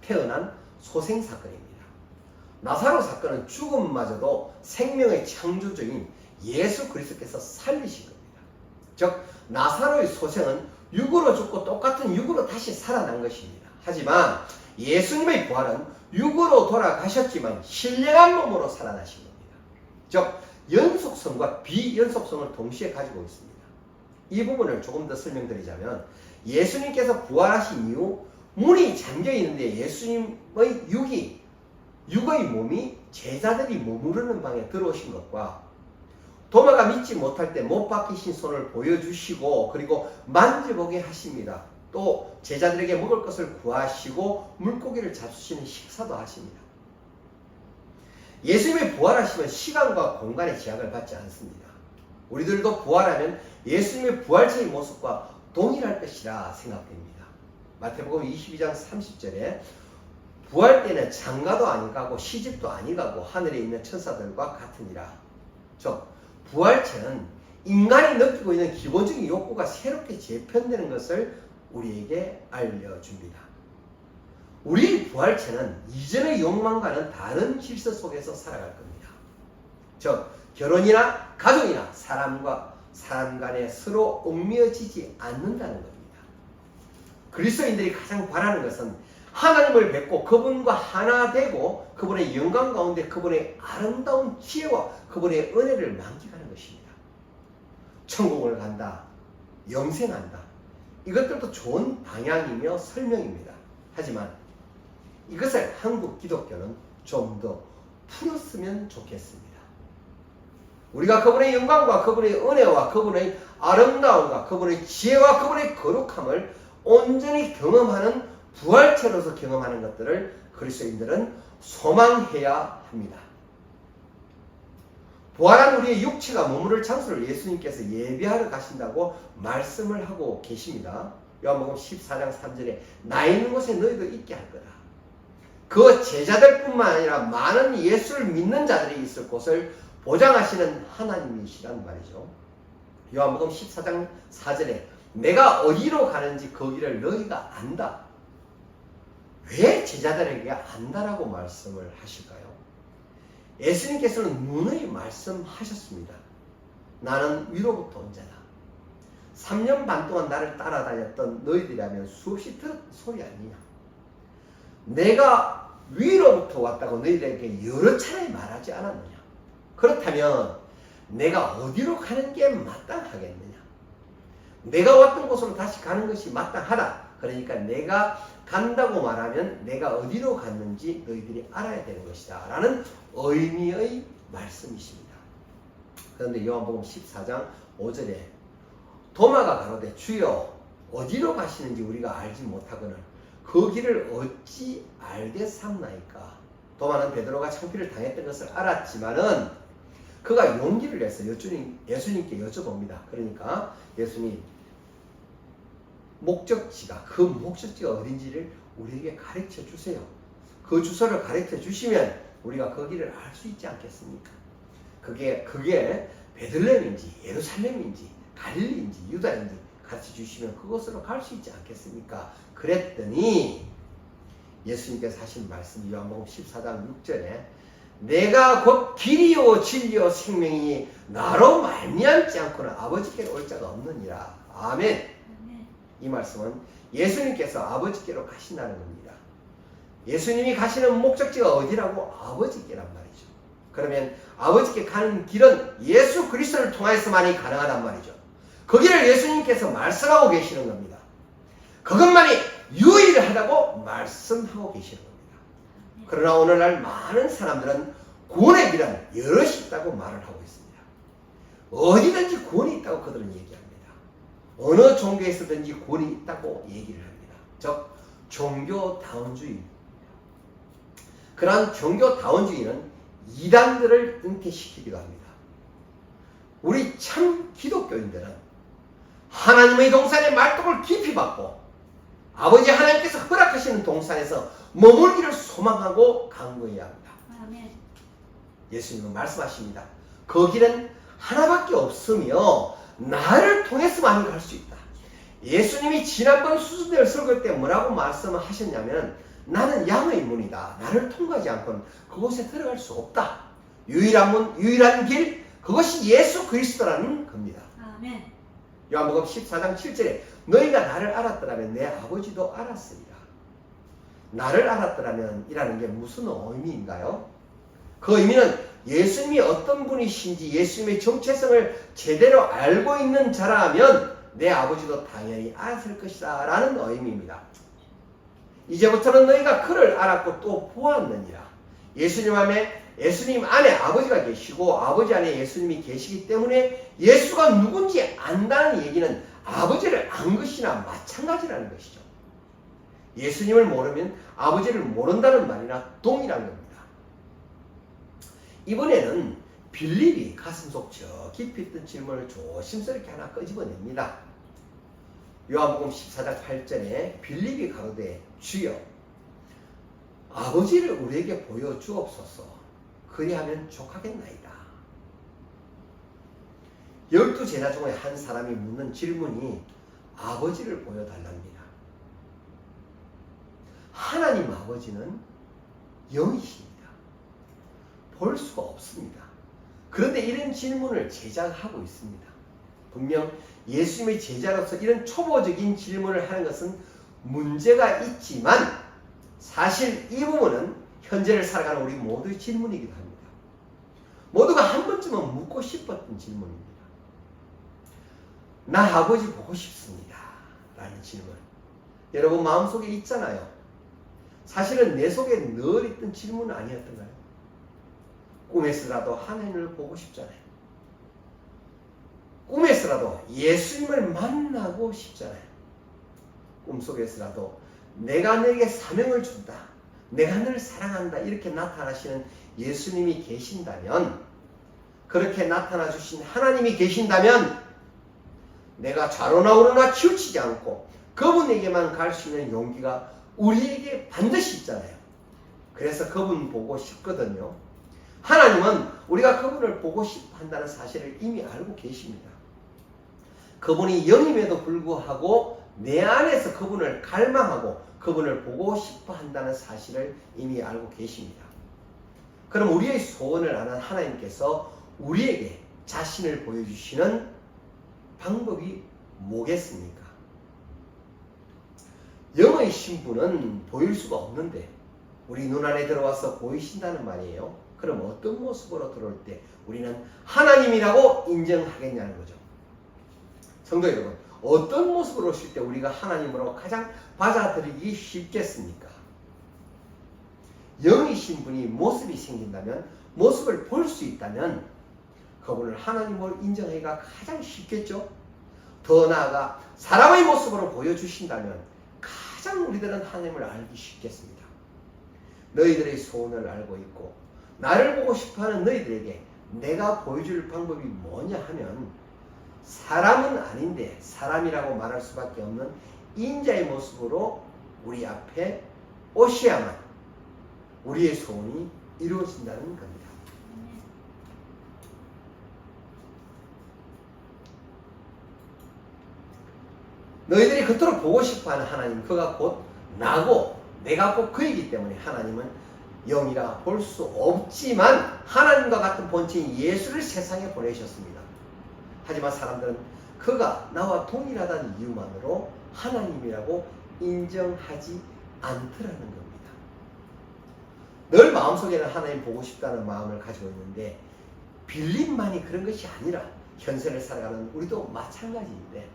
태어난 소생 사건입니다. 나사로 사건은 죽음마저도 생명의 창조주인 예수 그리스도께서 살리신 겁니다. 즉 나사로의 소생은 육으로 죽고 똑같은 육으로 다시 살아난 것입니다. 하지만 예수님의 부활은 육으로 돌아가셨지만 신령한 몸으로 살아나신 겁니다. 즉 연속성과 비연속성을 동시에 가지고 있습니다. 이 부분을 조금 더 설명드리자면 예수님께서 부활하신 이후 문이 잠겨 있는데 예수님의 육의 몸이 제자들이 머무르는 방에 들어오신 것과 도마가 믿지 못할 때 못 박히신 손을 보여주시고 그리고 만져보게 하십니다. 또 제자들에게 먹을 것을 구하시고 물고기를 잡수시는 식사도 하십니다. 예수님이 부활하시면 시간과 공간의 제약을 받지 않습니다. 우리들도 부활하면 예수님의 부활체의 모습과 동일할 것이라 생각됩니다. 마태복음 22장 30절에 부활 때는 장가도 아니 가고 시집도 아니 가고 하늘에 있는 천사들과 같으니라. 즉 부활체는 인간이 느끼고 있는 기본적인 욕구가 새롭게 재편되는 것을 우리에게 알려줍니다. 우리 부활체는 이전의 욕망과는 다른 질서 속에서 살아갈 겁니다. 즉 결혼이나 가정이나 사람과 사람 간에 서로 얽매여지지 않는다는 겁니다. 그리스도인들이 가장 바라는 것은 하나님을 뵙고 그분과 하나 되고 그분의 영광 가운데 그분의 아름다운 지혜와 그분의 은혜를 만끽하는 것입니다. 천국을 간다, 영생한다. 이것들도 좋은 방향이며 설명입니다. 하지만 이것을 한국 기독교는 좀 더 풀었으면 좋겠습니다. 우리가 그분의 영광과 그분의 은혜와 그분의 아름다움과 그분의 지혜와 그분의 거룩함을 온전히 경험하는 부활체로서 경험하는 것들을 그리스도인들은 소망해야 합니다. 부활한 우리의 육체가 머무를 장소를 예수님께서 예비하러 가신다고 말씀을 하고 계십니다. 요한복음 14장 3절에 나 있는 곳에 너희도 있게 할 거다. 그 제자들뿐만 아니라 많은 예수를 믿는 자들이 있을 곳을 보장하시는 하나님이시란 말이죠. 요한복음 14장 4절에 내가 어디로 가는지 거기를 너희가 안다. 왜 제자들에게 안다라고 말씀을 하실까요? 예수님께서는 누누이 말씀하셨습니다. 나는 위로부터 온 자다. 3년 반 동안 나를 따라다녔던 너희들이라면 수없이 들은 소리 아니냐. 내가 위로부터 왔다고 너희들에게 여러 차례 말하지 않았느냐. 그렇다면 내가 어디로 가는 게 마땅하겠느냐. 내가 왔던 곳으로 다시 가는 것이 마땅하다. 그러니까 내가 간다고 말하면 내가 어디로 갔는지 너희들이 알아야 되는 것이다 라는 의미의 말씀이십니다. 그런데 요한복음 14장 5절에 도마가 가로되 주여 어디로 가시는지 우리가 알지 못하거늘 그 길을 어찌 알겠삼나이까. 도마는 베드로가 창피를 당했던 것을 알았지만은 그가 용기를 내서 예수님께 여쭤봅니다. 그러니까 예수님 그 목적지가 어딘지를 우리에게 가르쳐 주세요. 그 주소를 가르쳐 주시면 우리가 그 길을 알 수 있지 않겠습니까? 그게 베들레헴인지 예루살렘인지 갈릴리인지 유다인지 가르쳐 주시면 그곳으로 갈 수 있지 않겠습니까? 그랬더니 예수님께서 하신 말씀 요한복음 14장 6절에 내가 곧 길이요 진리요 생명이니 나로 말미암지 않고는 아버지께로 올 자가 없느니라. 아멘. 이 말씀은 예수님께서 아버지께로 가신다는 겁니다. 예수님이 가시는 목적지가 어디라고? 아버지께란 말이죠. 그러면 아버지께 가는 길은 예수 그리스도를 통하여서만이 가능하단 말이죠. 그 길을 예수님께서 말씀하고 계시는 겁니다. 그것만이 유일하다고 말씀하고 계시는 겁니다. 그러나 오늘날 많은 사람들은 구원의 길은 여럿이 있다고 말을 하고 있습니다. 어디든지 구원이 있다고 그들은 얘기합니다. 어느 종교에서든지 구원이 있다고 얘기를 합니다. 즉 종교다원주의입니다. 그러한 종교다원주의는 이단들을 잉태시키기도 합니다. 우리 참 기독교인들은 하나님의 동산의 말씀을 깊이 받고 아버지 하나님께서 허락하시는 동산에서 머물기를 소망하고 간구해야 합니다. 아멘. 예수님은 말씀하십니다. 그 길은 하나밖에 없으며 나를 통해서만 갈 수 있다. 예수님이 지난번 수수대를 설교 때 뭐라고 말씀하셨냐면 나는 양의 문이다. 나를 통과하지 않고는 그곳에 들어갈 수 없다. 유일한 문, 유일한 길, 그것이 예수 그리스도라는 겁니다. 아멘. 요한복음 14장 7절에 너희가 나를 알았더라면 내 아버지도 알았으리라. 나를 알았더라면 이라는 게 무슨 의미인가요? 그 의미는 예수님이 어떤 분이신지 예수님의 정체성을 제대로 알고 있는 자라면 내 아버지도 당연히 알았을 것이다 라는 의미입니다. 이제부터는 너희가 그를 알았고 또 보았느니라. 예수님 안에 아버지가 계시고 아버지 안에 예수님이 계시기 때문에 예수가 누군지 안다는 얘기는 아버지를 안 것이나 마찬가지라는 것이죠. 예수님을 모르면 아버지를 모른다는 말이나 동일한 겁니다. 이번에는 빌립이 가슴속 저 깊이 있던 질문을 조심스럽게 하나 끄집어냅니다. 요한복음 14장 8절에 빌립이 가로되 주여 아버지를 우리에게 보여주옵소서 그리하면 족하겠나이다. 12제자 중에 한 사람이 묻는 질문이 아버지를 보여달랍니다. 하나님 아버지는 영이십니다. 볼 수가 없습니다. 그런데 이런 질문을 제자가 하고 있습니다. 분명 예수님의 제자로서 이런 초보적인 질문을 하는 것은 문제가 있지만 사실 이 부분은 현재를 살아가는 우리 모두의 질문이기도 합니다. 모두가 한 번쯤은 묻고 싶었던 질문입니다. 나 아버지 보고 싶습니다. 라는 질문. 여러분 마음속에 있잖아요. 사실은 내 속에 늘 있던 질문은 아니었던가요? 꿈에서라도 하나님을 보고 싶잖아요. 꿈에서라도 예수님을 만나고 싶잖아요. 꿈속에서라도 내가 너에게 사명을 준다. 내가 너를 사랑한다. 이렇게 나타나시는 예수님이 계신다면, 그렇게 나타나 주신 하나님이 계신다면 내가 좌로나 우로나 치우치지 않고 그분에게만 갈 수 있는 용기가 우리에게 반드시 있잖아요. 그래서 그분 보고 싶거든요. 하나님은 우리가 그분을 보고 싶어 한다는 사실을 이미 알고 계십니다. 그분이 영임에도 불구하고 내 안에서 그분을 갈망하고 그분을 보고 싶어 한다는 사실을 이미 알고 계십니다. 그럼 우리의 소원을 아는 하나님께서 우리에게 자신을 보여주시는 방법이 뭐겠습니까? 영의 신분은 보일 수가 없는데 우리 눈 안에 들어와서 보이신다는 말이에요. 그럼 어떤 모습으로 들어올 때 우리는 하나님이라고 인정하겠냐는 거죠. 성도 여러분, 어떤 모습으로 오실 때 우리가 하나님으로 가장 받아들이기 쉽겠습니까? 영이신 분이 모습이 생긴다면, 모습을 볼 수 있다면 그분을 하나님으로 인정하기가 가장 쉽겠죠? 더 나아가 사람의 모습으로 보여주신다면 가장 우리들은 하나님을 알기 쉽겠습니다. 너희들의 소원을 알고 있고 나를 보고 싶어하는 너희들에게 내가 보여줄 방법이 뭐냐 하면, 사람은 아닌데 사람이라고 말할 수밖에 없는 인자의 모습으로 우리 앞에 오셔야만 우리의 소원이 이루어진다는 겁니다. 너희들이 그토록 보고 싶어하는 하나님, 그가 곧 나고 내가 곧 그이기 때문에 하나님은 영이라 볼 수 없지만 하나님과 같은 본체인 예수를 세상에 보내셨습니다. 하지만 사람들은 그가 나와 동일하다는 이유만으로 하나님이라고 인정하지 않더라는 겁니다. 늘 마음속에는 하나님 보고 싶다는 마음을 가지고 있는데, 빌립만이 그런 것이 아니라 현세를 살아가는 우리도 마찬가지인데,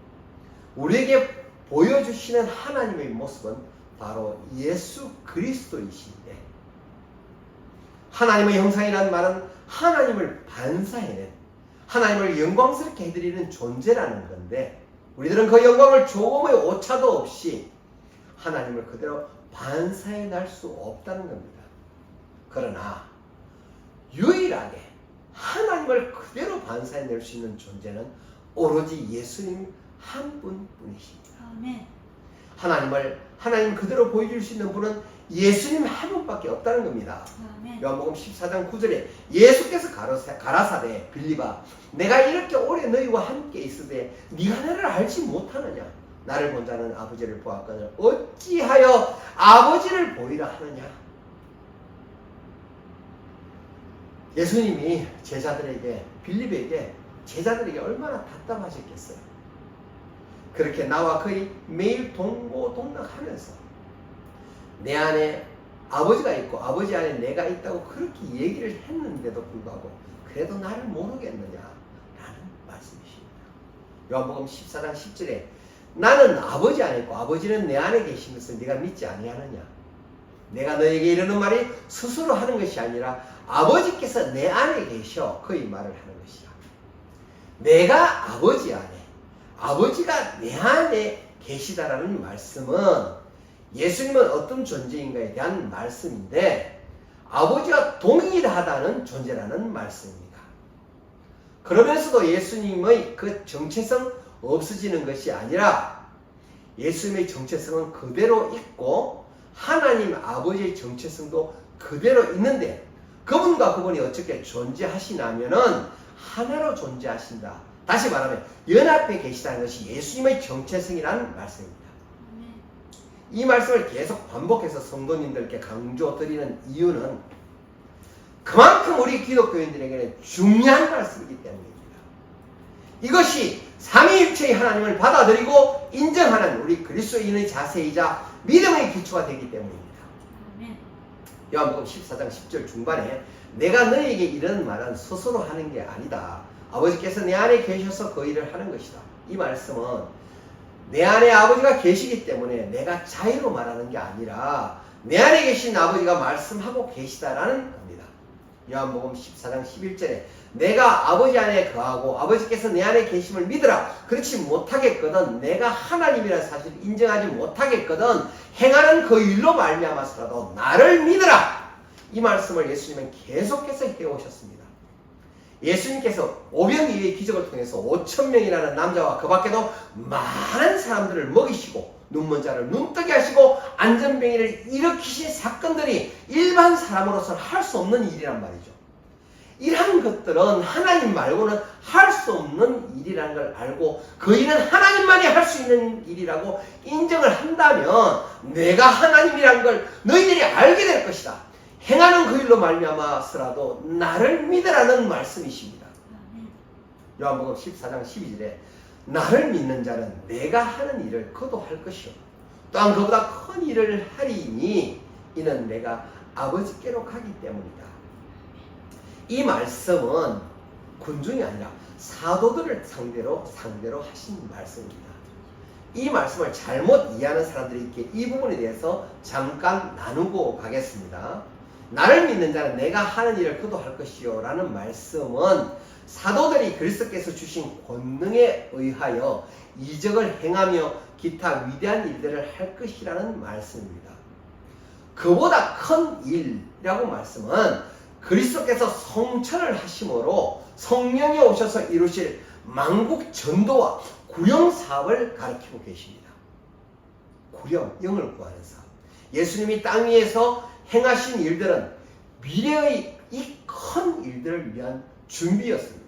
우리에게 보여주시는 하나님의 모습은 바로 예수 그리스도이신데, 하나님의 형상이라는 말은 하나님을 반사해낸, 하나님을 영광스럽게 해드리는 존재라는 건데, 우리들은 그 영광을 조금의 오차도 없이 하나님을 그대로 반사해낼 수 없다는 겁니다. 그러나 유일하게 하나님을 그대로 반사해낼 수 있는 존재는 오로지 예수님 한 분뿐이십니다. 아멘. 하나님 그대로 보여줄 수 있는 분은 예수님 한 분밖에 없다는 겁니다. 아멘. 요한복음 14장 9절에 예수께서 가라사대 빌립아, 내가 이렇게 오래 너희와 함께 있으되 네가 나를 알지 못하느냐? 나를 본 자는 아버지를 보았거늘 어찌하여 아버지를 보이라 하느냐? 예수님이 빌립에게 제자들에게 얼마나 답답하셨겠어요. 그렇게 나와 거의 매일 동고동락하면서 내 안에 아버지가 있고 아버지 안에 내가 있다고 그렇게 얘기를 했는데도 불구하고 그래도 나를 모르겠느냐 라는 말씀이십니다. 요한복음 14장 10절에 나는 아버지 안에 있고 아버지는 내 안에 계신 것을 네가 믿지 아니하느냐? 내가 너에게 이르는 말이 스스로 하는 것이 아니라 아버지께서 내 안에 계셔 그의 말을 하는 것이라. 내가 아버지 안에, 아버지가 내 안에 계시다라는 말씀은 예수님은 어떤 존재인가에 대한 말씀인데, 아버지와 동일하다는 존재라는 말씀입니다. 그러면서도 예수님의 그 정체성 없어지는 것이 아니라 예수님의 정체성은 그대로 있고 하나님 아버지의 정체성도 그대로 있는데, 그분과 그분이 어떻게 존재하시냐면은 하나로 존재하신다. 다시 말하면 연합해 계시다는 것이 예수님의 정체성이라는 말씀입니다. 이 말씀을 계속 반복해서 성도님들께 강조드리는 이유는 그만큼 우리 기독교인들에게는 중요한 말씀이기 때문입니다. 이것이 삼위일체의 하나님을 받아들이고 인정하는 우리 그리스도인의 자세이자 믿음의 기초가 되기 때문입니다. 요한복음 14장 10절 중반에 내가 너에게 이런 말은 스스로 하는 게 아니다. 아버지께서 내 안에 계셔서 그 일을 하는 것이다. 이 말씀은 내 안에 아버지가 계시기 때문에 내가 자의로 말하는 게 아니라 내 안에 계신 아버지가 말씀하고 계시다라는 겁니다. 요한복음 14장 11절에 내가 아버지 안에 거하고 아버지께서 내 안에 계심을 믿으라. 그렇지 못하겠거든 내가 하나님이라는 사실을 인정하지 못하겠거든 행하는 그 일로 말미암아서라도 나를 믿으라. 이 말씀을 예수님은 계속해서 해오셨습니다. 예수님께서 오병이어의 기적을 통해서 5,000명이라는 남자와 그 밖에도 많은 사람들을 먹이시고 눈먼 자를 눈뜨게 하시고 안전병이를 일으키신 사건들이 일반 사람으로서는 할 수 없는 일이란 말이죠. 이러한 것들은 하나님 말고는 할 수 없는 일이라는 걸 알고 그 일은 하나님만이 할 수 있는 일이라고 인정을 한다면 내가 하나님이란 걸 너희들이 알게 될 것이다. 행하는 그 일로 말미암아서라도 나를 믿으라는 말씀이십니다. 요한복음 14장 12절에 나를 믿는 자는 내가 하는 일을 그도 할 것이요 또한 그보다 큰 일을 하리니 이는 내가 아버지께로 가기 때문이다. 이 말씀은 군중이 아니라 사도들을 상대로 하신 말씀입니다. 이 말씀을 잘못 이해하는 사람들이 있기에 이 부분에 대해서 잠깐 나누고 가겠습니다. 나를 믿는 자는 내가 하는 일을 그도 할 것이요 라는 말씀은 사도들이 그리스도께서 주신 권능에 의하여 이적을 행하며 기타 위대한 일들을 할 것이라는 말씀입니다. 그보다 큰 일이라고 말씀은 그리스도께서 성천을 하심으로 성령이 오셔서 이루실 만국 전도와 구령 사업을 가리키고 계십니다. 구령, 영을 구하는 사업. 예수님이 땅 위에서 행하신 일들은 미래의 이 큰 일들을 위한 준비였습니다.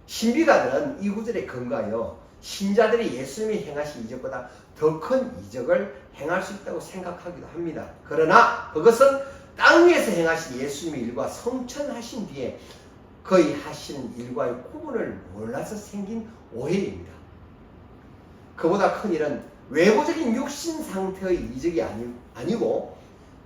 신비가들은 이 구절에 근거하여 신자들이 예수님이 행하신 이적보다 더 큰 이적을 행할 수 있다고 생각하기도 합니다. 그러나 그것은 땅 위에서 행하신 예수님의 일과 성천하신 뒤에 거의 하시는 일과의 구분을 몰라서 생긴 오해입니다. 그보다 큰 일은 외부적인 육신 상태의 이적이 아니고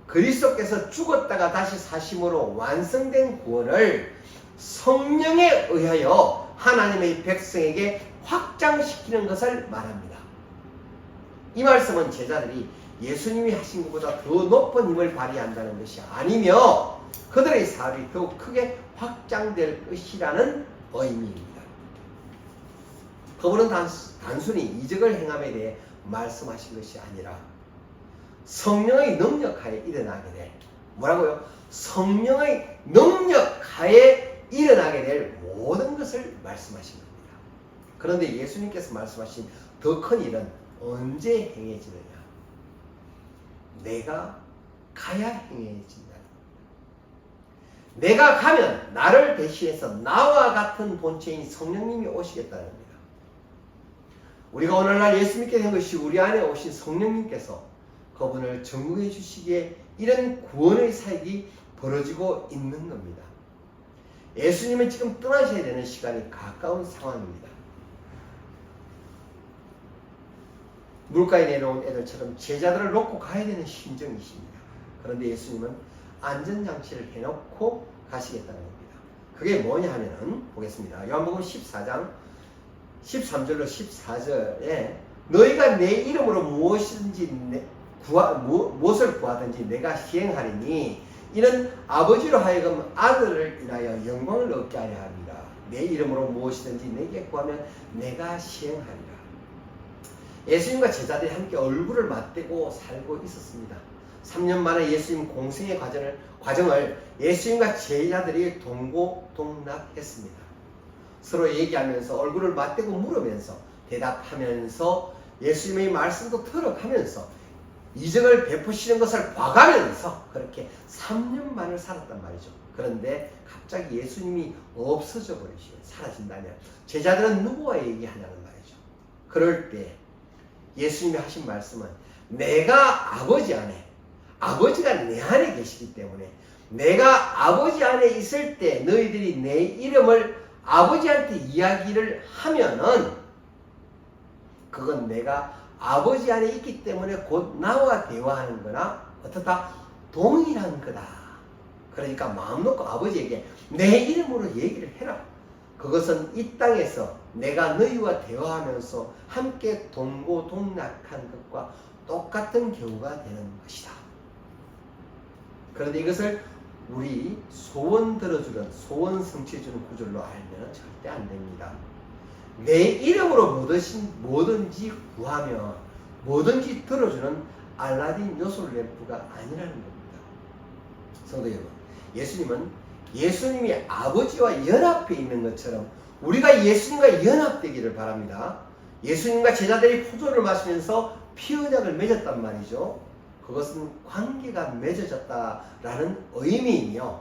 그리스도께서 죽었다가 다시 사심으로 완성된 구원을 성령에 의하여 하나님의 백성에게 확장시키는 것을 말합니다. 이 말씀은 제자들이 예수님이 하신 것보다 더 높은 힘을 발휘한다는 것이 아니며 그들의 사업이 더욱 크게 확장될 것이라는 의미입니다. 그분은 단순히 이적을 행함에 대해 말씀하신 것이 아니라 성령의 능력하에 일어나게 될 뭐라고요? 성령의 능력하에 일어나게 될 모든 것을 말씀하신 겁니다. 그런데 예수님께서 말씀하신 더 큰 일은 언제 행해지느냐? 내가 가야 행해진다. 내가 가면 나를 대신해서 나와 같은 본체인 성령님이 오시겠다는 겁니다. 우리가 오늘날 예수 믿게 된 것이 우리 안에 오신 성령님께서 그분을 전궁해 주시기에 이런 구원의 사역이 벌어지고 있는 겁니다. 예수님은 지금 떠나셔야 되는 시간이 가까운 상황입니다. 물가에 내놓은 애들처럼 제자들을 놓고 가야 되는 심정이십니다. 그런데 예수님은 안전장치를 해놓고 가시겠다는 겁니다. 그게 뭐냐 하면은 보겠습니다. 요한복음 14장 13절로 14절에 너희가 내 이름으로 무엇을 구하든지 내가 시행하리니 이는 아버지로 하여금 아들을 인하여 영광을 얻게 하려 합니다. 내 이름으로 무엇이든지 내게 구하면 내가 시행하리라. 예수님과 제자들이 함께 얼굴을 맞대고 살고 있었습니다. 3년 만에 예수님 공생의 과정을 예수님과 제자들이 동고동락했습니다. 서로 얘기하면서 얼굴을 맞대고 물으면서 대답하면서 예수님의 말씀도 들어가면서 이적을 베푸시는 것을 봐가면서 그렇게 3년만을 살았단 말이죠. 그런데 갑자기 예수님이 없어져 버리시고 사라진다면 제자들은 누구와 얘기하냐는 말이죠. 그럴 때 예수님이 하신 말씀은 내가 아버지 안에, 아버지가 내 안에 계시기 때문에 내가 아버지 안에 있을 때 너희들이 내 이름을 아버지한테 이야기를 하면은 그건 내가 아버지 안에 있기 때문에 곧 나와 대화하는 거나 어떻다? 동일한 거다. 그러니까 마음 놓고 아버지에게 내 이름으로 얘기를 해라. 그것은 이 땅에서 내가 너희와 대화하면서 함께 동고동락한 것과 똑같은 경우가 되는 것이다. 그런데 이것을 우리 소원 들어주는, 소원 성취해주는 구절로 알면 절대 안 됩니다. 내 이름으로 뭐든지 구하며 뭐든지 들어주는 알라딘 요술 램프가 아니라는 겁니다. 성도 여러분, 예수님이 아버지와 연합해 있는 것처럼 우리가 예수님과 연합되기를 바랍니다. 예수님과 제자들이 포도를 마시면서 피 언약을 맺었단 말이죠. 그것은 관계가 맺어졌다라는 의미이며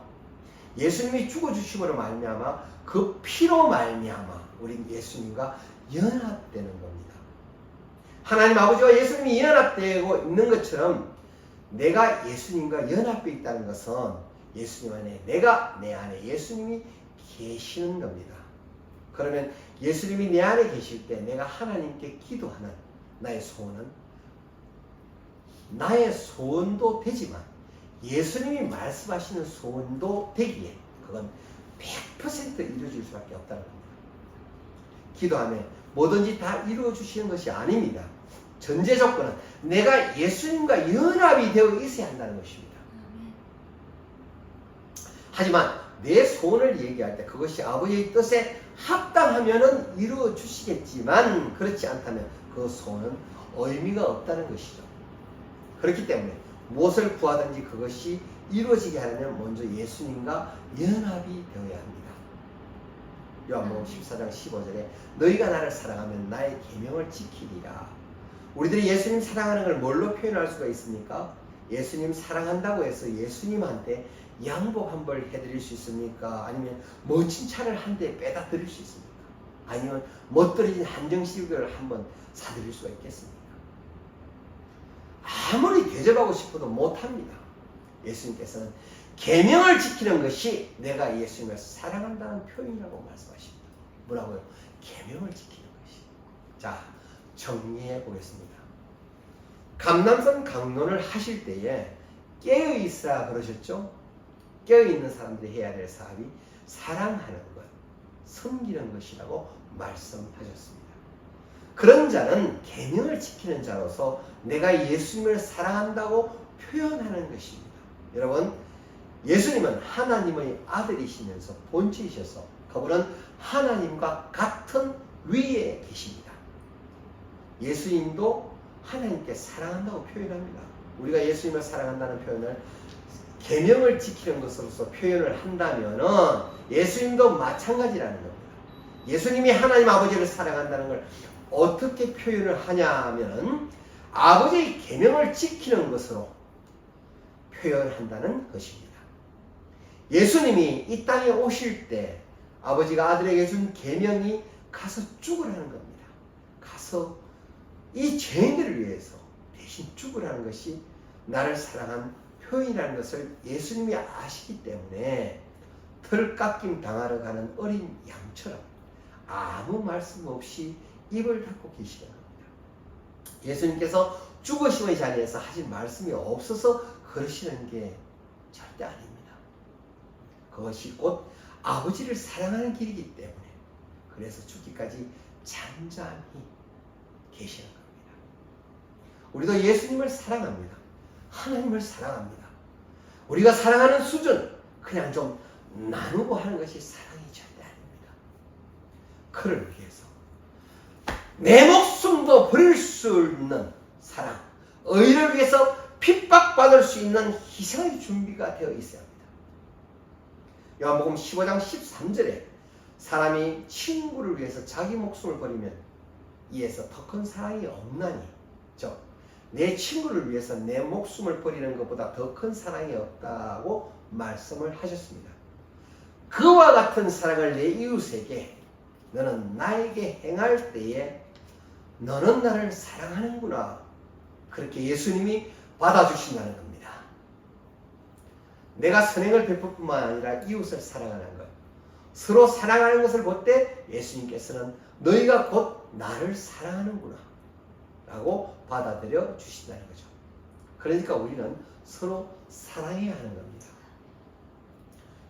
예수님이 죽어주심으로 말미암아 그 피로 말미암아 우리 예수님과 연합되는 겁니다. 하나님 아버지와 예수님이 연합되고 있는 것처럼 내가 예수님과 연합되어 있다는 것은 예수님 안에 내가 내 안에 예수님이 계시는 겁니다. 그러면 예수님이 내 안에 계실 때 내가 하나님께 기도하는 나의 소원도 되지만 예수님이 말씀하시는 소원도 되기에 그건 100% 이루어질 수밖에 없다는 겁니다. 기도하며 뭐든지 다 이루어 주시는 것이 아닙니다. 전제 조건은 내가 예수님과 연합이 되어 있어야 한다는 것입니다. 하지만 내 소원을 얘기할 때 그것이 아버지의 뜻에 합당하면은 이루어 주시겠지만 그렇지 않다면 그 소원은 의미가 없다는 것이죠. 그렇기 때문에 무엇을 구하든지 그것이 이루어지게 하려면 먼저 예수님과 연합이 되어야 합니다. 요한복음 14장 15절에 너희가 나를 사랑하면 나의 계명을 지키리라. 우리들이 예수님 사랑하는 걸 뭘로 표현할 수가 있습니까? 예수님 사랑한다고 해서 예수님한테 양복 한 벌 해드릴 수 있습니까? 아니면 멋진 차를 한 대 빼다 드릴 수 있습니까? 아니면 멋들어진 한정식을 한번 사드릴 수가 있겠습니까? 아무리 대접하고 싶어도 못합니다. 예수님께서는 계명을 지키는 것이 내가 예수님을 사랑한다는 표현이라고 말씀하십니다. 뭐라고요? 계명을 지키는 것이. 자, 정리해 보겠습니다. 감람산 강론을 하실 때에 깨어있으라 그러셨죠? 깨어있는 사람들이 해야 될 사업이 사랑하는 것, 섬기는 것이라고 말씀하셨습니다. 그런 자는 계명을 지키는 자로서 내가 예수님을 사랑한다고 표현하는 것입니다. 여러분, 예수님은 하나님의 아들이시면서 본체이셔서 그분은 하나님과 같은 위에 계십니다. 예수님도 하나님께 사랑한다고 표현합니다. 우리가 예수님을 사랑한다는 표현을 계명을 지키는 것으로서 표현을 한다면 예수님도 마찬가지라는 겁니다. 예수님이 하나님 아버지를 사랑한다는 걸 어떻게 표현을 하냐 하면 아버지의 계명을 지키는 것으로 표현한다는 것입니다. 예수님이 이 땅에 오실 때 아버지가 아들에게 준 계명이 가서 죽으라는 겁니다. 가서 이 죄인들을 위해서 대신 죽으라는 것이 나를 사랑한 표현이라는 것을 예수님이 아시기 때문에 털깎임 당하러 가는 어린 양처럼 아무 말씀 없이 입을 닫고 계시는 겁니다. 예수님께서 죽으심의 자리에서 하신 말씀이 없어서 그러시는 게 절대 아닙니다. 그것이 곧 아버지를 사랑하는 길이기 때문에 그래서 죽기까지 잠잠히 계시는 겁니다. 우리도 예수님을 사랑합니다. 하나님을 사랑합니다. 우리가 사랑하는 수준 그냥 좀 나누고 하는 것이 사랑이 절대 아닙니다. 그를 위해서 내 목숨도 버릴 수 있는 사랑, 의를 위해서 핍박받을 수 있는 희생의 준비가 되어 있어야 합니다. 요한복음 15장 13절에 사람이 친구를 위해서 자기 목숨을 버리면 이에서 더 큰 사랑이 없나니, 내 친구를 위해서 내 목숨을 버리는 것보다 더 큰 사랑이 없다고 말씀을 하셨습니다. 그와 같은 사랑을 내 이웃에게 너는 나에게 행할 때에 너는 나를 사랑하는구나, 그렇게 예수님이 받아주신다는 겁니다. 내가 선행을 베풀 뿐만 아니라 이웃을 사랑하는 것, 서로 사랑하는 것을 볼 때 예수님께서는 너희가 곧 나를 사랑하는구나 라고 받아들여 주신다는 거죠. 그러니까 우리는 서로 사랑해야 하는 겁니다.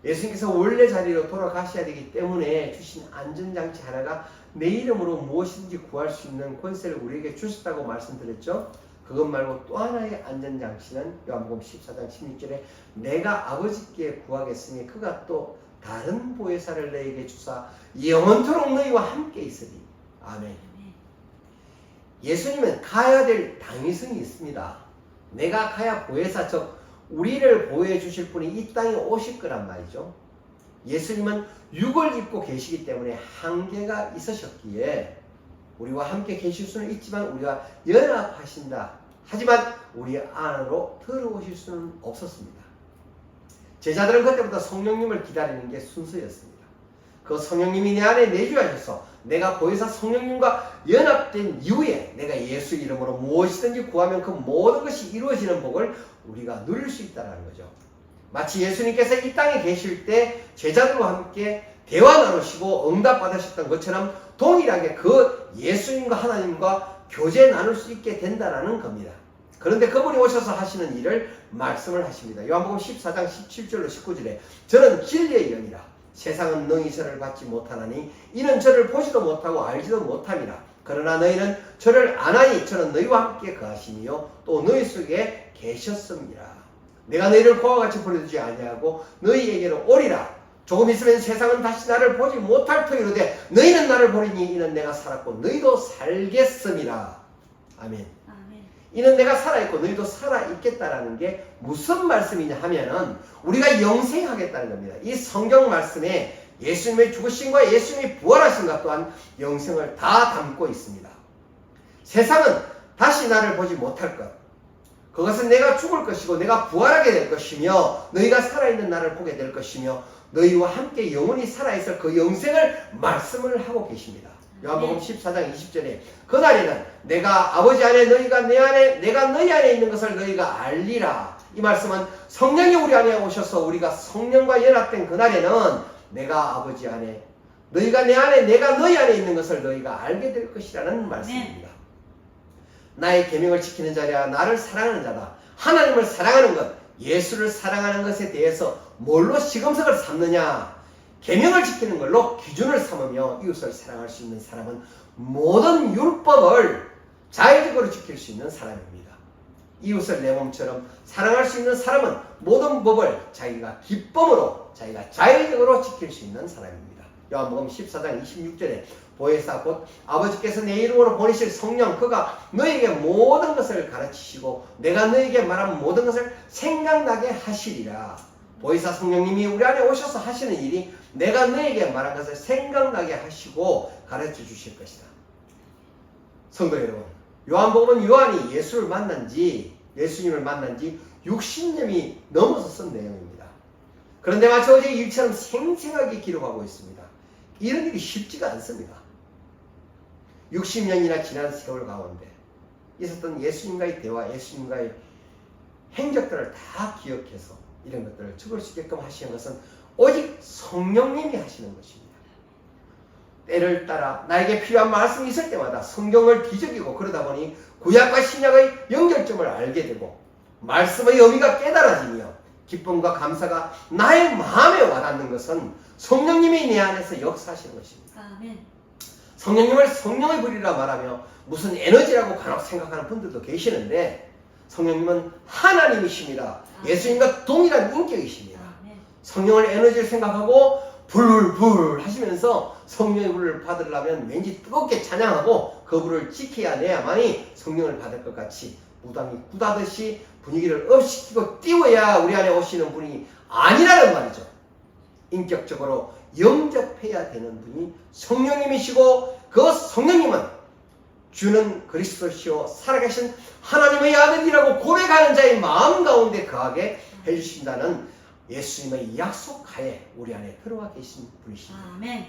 예수님께서 원래 자리로 돌아가셔야 되기 때문에 주신 안전장치 하나가 내 이름으로 무엇이든지 구할 수 있는 권세를 우리에게 주셨다고 말씀드렸죠. 그것 말고 또 하나의 안전장치는 요한복음 14장 16절에 내가 아버지께 구하겠으니 그가 또 다른 보혜사를 너희에게 주사 영원토록 너희와 함께 있으리. 아멘. 예수님은 가야 될 당위성이 있습니다. 내가 가야 보혜사, 즉 우리를 보호해 주실 분이 이 땅에 오실 거란 말이죠. 예수님은 육을 입고 계시기 때문에 한계가 있으셨기에 우리와 함께 계실 수는 있지만 우리와 연합하신다. 하지만 우리 안으로 들어오실 수는 없었습니다. 제자들은 그때부터 성령님을 기다리는 게 순서였습니다. 그 성령님이 내 안에 내주하셔서 내가 보혜사 성령님과 연합된 이후에 내가 예수 이름으로 무엇이든지 구하면 그 모든 것이 이루어지는 복을 우리가 누릴 수 있다는 거죠. 마치 예수님께서 이 땅에 계실 때 제자들과 함께 대화 나누시고 응답 받으셨던 것처럼 동일하게 그 예수님과 하나님과 교제 나눌 수 있게 된다는 겁니다. 그런데 그분이 오셔서 하시는 일을 말씀을 하십니다. 요한복음 14장 17절로 19절에 저는 진리의 영이라 세상은 너희 저를 받지 못하나니 이는 저를 보지도 못하고 알지도 못함이라. 그러나 너희는 저를 아나니 저는 너희와 함께 거하시며 또 너희 속에 계셨습니다. 내가 너희를 고와 같이 버려두지 아니하고 너희에게로 오리라. 조금 있으면 세상은 다시 나를 보지 못할 터이로되 너희는 나를 보리니 이는 내가 살았고 너희도 살겠음이라. 아멘. 이는 내가 살아있고 너희도 살아있겠다라는 게 무슨 말씀이냐 하면은 우리가 영생하겠다는 겁니다. 이 성경 말씀에 예수님의 죽으심과 예수님이 부활하신것 또한 영생을 다 담고 있습니다. 세상은 다시 나를 보지 못할 것, 그것은 내가 죽을 것이고 내가 부활하게 될 것이며 너희가 살아있는 나를 보게 될 것이며 너희와 함께 영원히 살아있을 그 영생을 말씀을 하고 계십니다. 요한복음 14장 20절에 그날에는 내가 아버지 안에 너희가 내 안에 내가 너희 안에 있는 것을 너희가 알리라. 이 말씀은 성령이 우리 안에 오셔서 우리가 성령과 연합된 그날에는 내가 아버지 안에 너희가 내 안에 내가 너희 안에 있는 것을 너희가 알게 될 것이라는 말씀입니다. 나의 계명을 지키는 자라 나를 사랑하는 자다. 하나님을 사랑하는 것, 예수를 사랑하는 것에 대해서 뭘로 시금석을 삼느냐? 계명을 지키는 걸로 기준을 삼으며 이웃을 사랑할 수 있는 사람은 모든 율법을 자의적으로 지킬 수 있는 사람입니다. 이웃을 내 몸처럼 사랑할 수 있는 사람은 모든 법을 자기가 기쁨으로 자기가 자의적으로 지킬 수 있는 사람입니다. 요한복음 14장 26절에 보혜사 곧 아버지께서 내 이름으로 보내실 성령 그가 너에게 모든 것을 가르치시고 내가 너에게 말한 모든 것을 생각나게 하시리라. 보혜사 성령님이 우리 안에 오셔서 하시는 일이 내가 너에게 말한 것을 생각나게 하시고 가르쳐 주실 것이다. 성도 여러분, 요한복음은 요한이 예수님을 만난 지 60년이 넘어서 쓴 내용입니다. 그런데 마치 어제 일처럼 생생하게 기록하고 있습니다. 이런 일이 쉽지가 않습니다. 60년이나 지난 세월 가운데 있었던 예수님과의 대화, 예수님과의 행적들을 다 기억해서 이런 것들을 적을 수 있게끔 하시는 것은 오직 성령님이 하시는 것입니다. 때를 따라 나에게 필요한 말씀이 있을 때마다 성경을 뒤적이고 그러다 보니 구약과 신약의 연결점을 알게 되고 말씀의 의미가 깨달아지며 기쁨과 감사가 나의 마음에 와닿는 것은 성령님이 내 안에서 역사하시는 것입니다. 아멘. 성령님을 성령의 불이라 말하며 무슨 에너지라고 간혹 생각하는 분들도 계시는데 성령님은 하나님이십니다. 예수님과 동일한 인격이십니다. 성령을 에너지를 생각하고 불 하시면서 성령의 불을 받으려면 왠지 뜨겁게 찬양하고 그 불을 지켜야 내야만이 성령을 받을 것 같이 무당이 꾸다듯이 분위기를 업시키고 띄워야 우리 안에 오시는 분이 아니라는 말이죠. 인격적으로 영접해야 되는 분이 성령님이시고 그 성령님은 주는 그리스도시요 살아계신 하나님의 아들이라고 고백하는 자의 마음 가운데 거하게 해주신다는 예수님의 약속하에 우리 안에 들어와 계신 분이십니다. 아멘.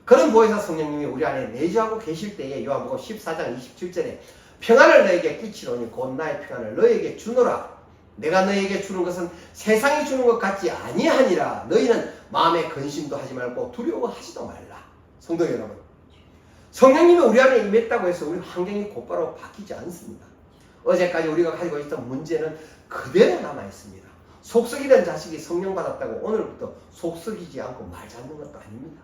그런 보혜사 성령님이 우리 안에 내주하고 계실 때에 요한복음 14장 27절에 평안을 너에게 끼치노니 곧 나의 평안을 너에게 주노라. 내가 너에게 주는 것은 세상이 주는 것 같지 아니하니라. 너희는 마음에 근심도 하지 말고 두려워하지도 말라. 성도 여러분, 성령님이 우리 안에 임했다고 해서 우리 환경이 곧바로 바뀌지 않습니다. 어제까지 우리가 가지고 있던 문제는 그대로 남아있습니다. 속썩이던 자식이 성령 받았다고 오늘부터 속썩이지 않고 말 잡는 것도 아닙니다.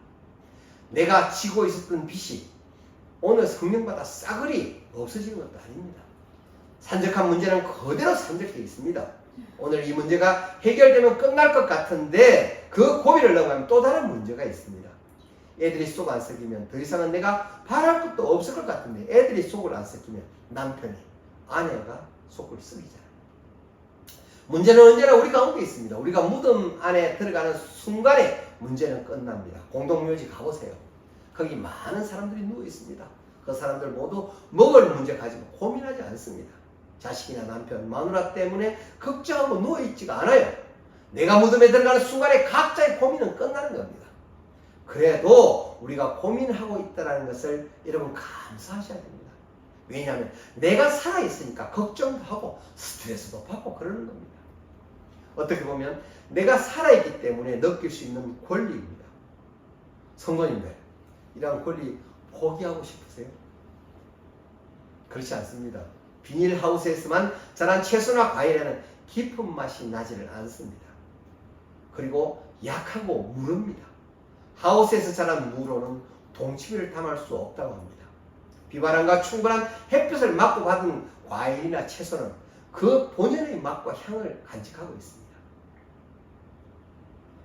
내가 지고 있었던 빚이 오늘 성령 받아 싸그리 없어지는 것도 아닙니다. 산적한 문제는 그대로 산적해 있습니다. 오늘 이 문제가 해결되면 끝날 것 같은데 그 고비를 넘어가면 또 다른 문제가 있습니다. 애들이 속 안 썩이면 더 이상은 내가 바랄 것도 없을 것 같은데 애들이 속을 안 썩이면 남편이, 아내가 속을 썩이잖아요. 문제는 언제나 우리 가운데 있습니다. 우리가 무덤 안에 들어가는 순간에 문제는 끝납니다. 공동묘지 가보세요. 거기 많은 사람들이 누워 있습니다. 그 사람들 모두 먹을 문제 가지고 고민하지 않습니다. 자식이나 남편, 마누라 때문에 걱정하고 누워있지가 않아요. 내가 무덤에 들어가는 순간에 각자의 고민은 끝나는 겁니다. 그래도 우리가 고민하고 있다는 것을 여러분 감사하셔야 됩니다. 왜냐하면 내가 살아있으니까 걱정도 하고 스트레스도 받고 그러는 겁니다. 어떻게 보면 내가 살아있기 때문에 느낄 수 있는 권리입니다. 성도님들, 이러한 권리 포기하고 싶으세요? 그렇지 않습니다. 비닐하우스에서만 자란 채소나 과일에는 깊은 맛이 나지를 않습니다. 그리고 약하고 무릅니다. 하우스에서 자란 무로는 동치미를 담을 수 없다고 합니다. 비바람과 충분한 햇빛을 맞고 받은 과일이나 채소는 그 본연의 맛과 향을 간직하고 있습니다.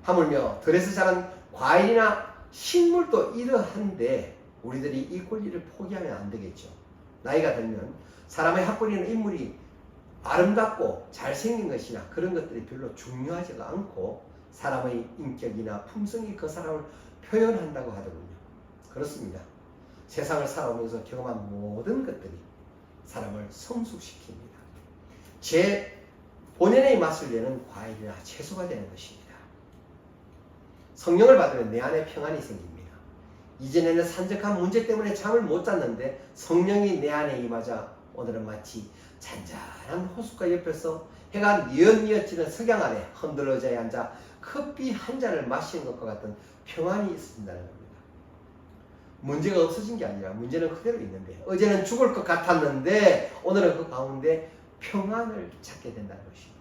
하물며 들에서 자란 과일이나 식물도 이러한데 우리들이 이 권리를 포기하면 안 되겠죠. 나이가 들면 사람의 핫거리는 인물이 아름답고 잘생긴 것이나 그런 것들이 별로 중요하지가 않고 사람의 인격이나 품성이 그 사람을 표현한다고 하더군요. 그렇습니다. 세상을 살아오면서 경험한 모든 것들이 사람을 성숙시킵니다. 제 본연의 맛을 내는 과일이나 채소가 되는 것입니다. 성령을 받으면 내 안에 평안이 생깁니다. 이전에는 산적한 문제 때문에 잠을 못 잤는데 성령이 내 안에 임하자 오늘은 마치 잔잔한 호숫가 옆에서 해가 뉘엿뉘엿 지는 석양 아래 흔들어져야 앉아 커피 한 잔을 마시는 것과 같은 평안이 있습니다는 겁니다. 문제가 없어진 게 아니라 문제는 그대로 있는데 어제는 죽을 것 같았는데 오늘은 그 가운데 평안을 찾게 된다는 것입니다.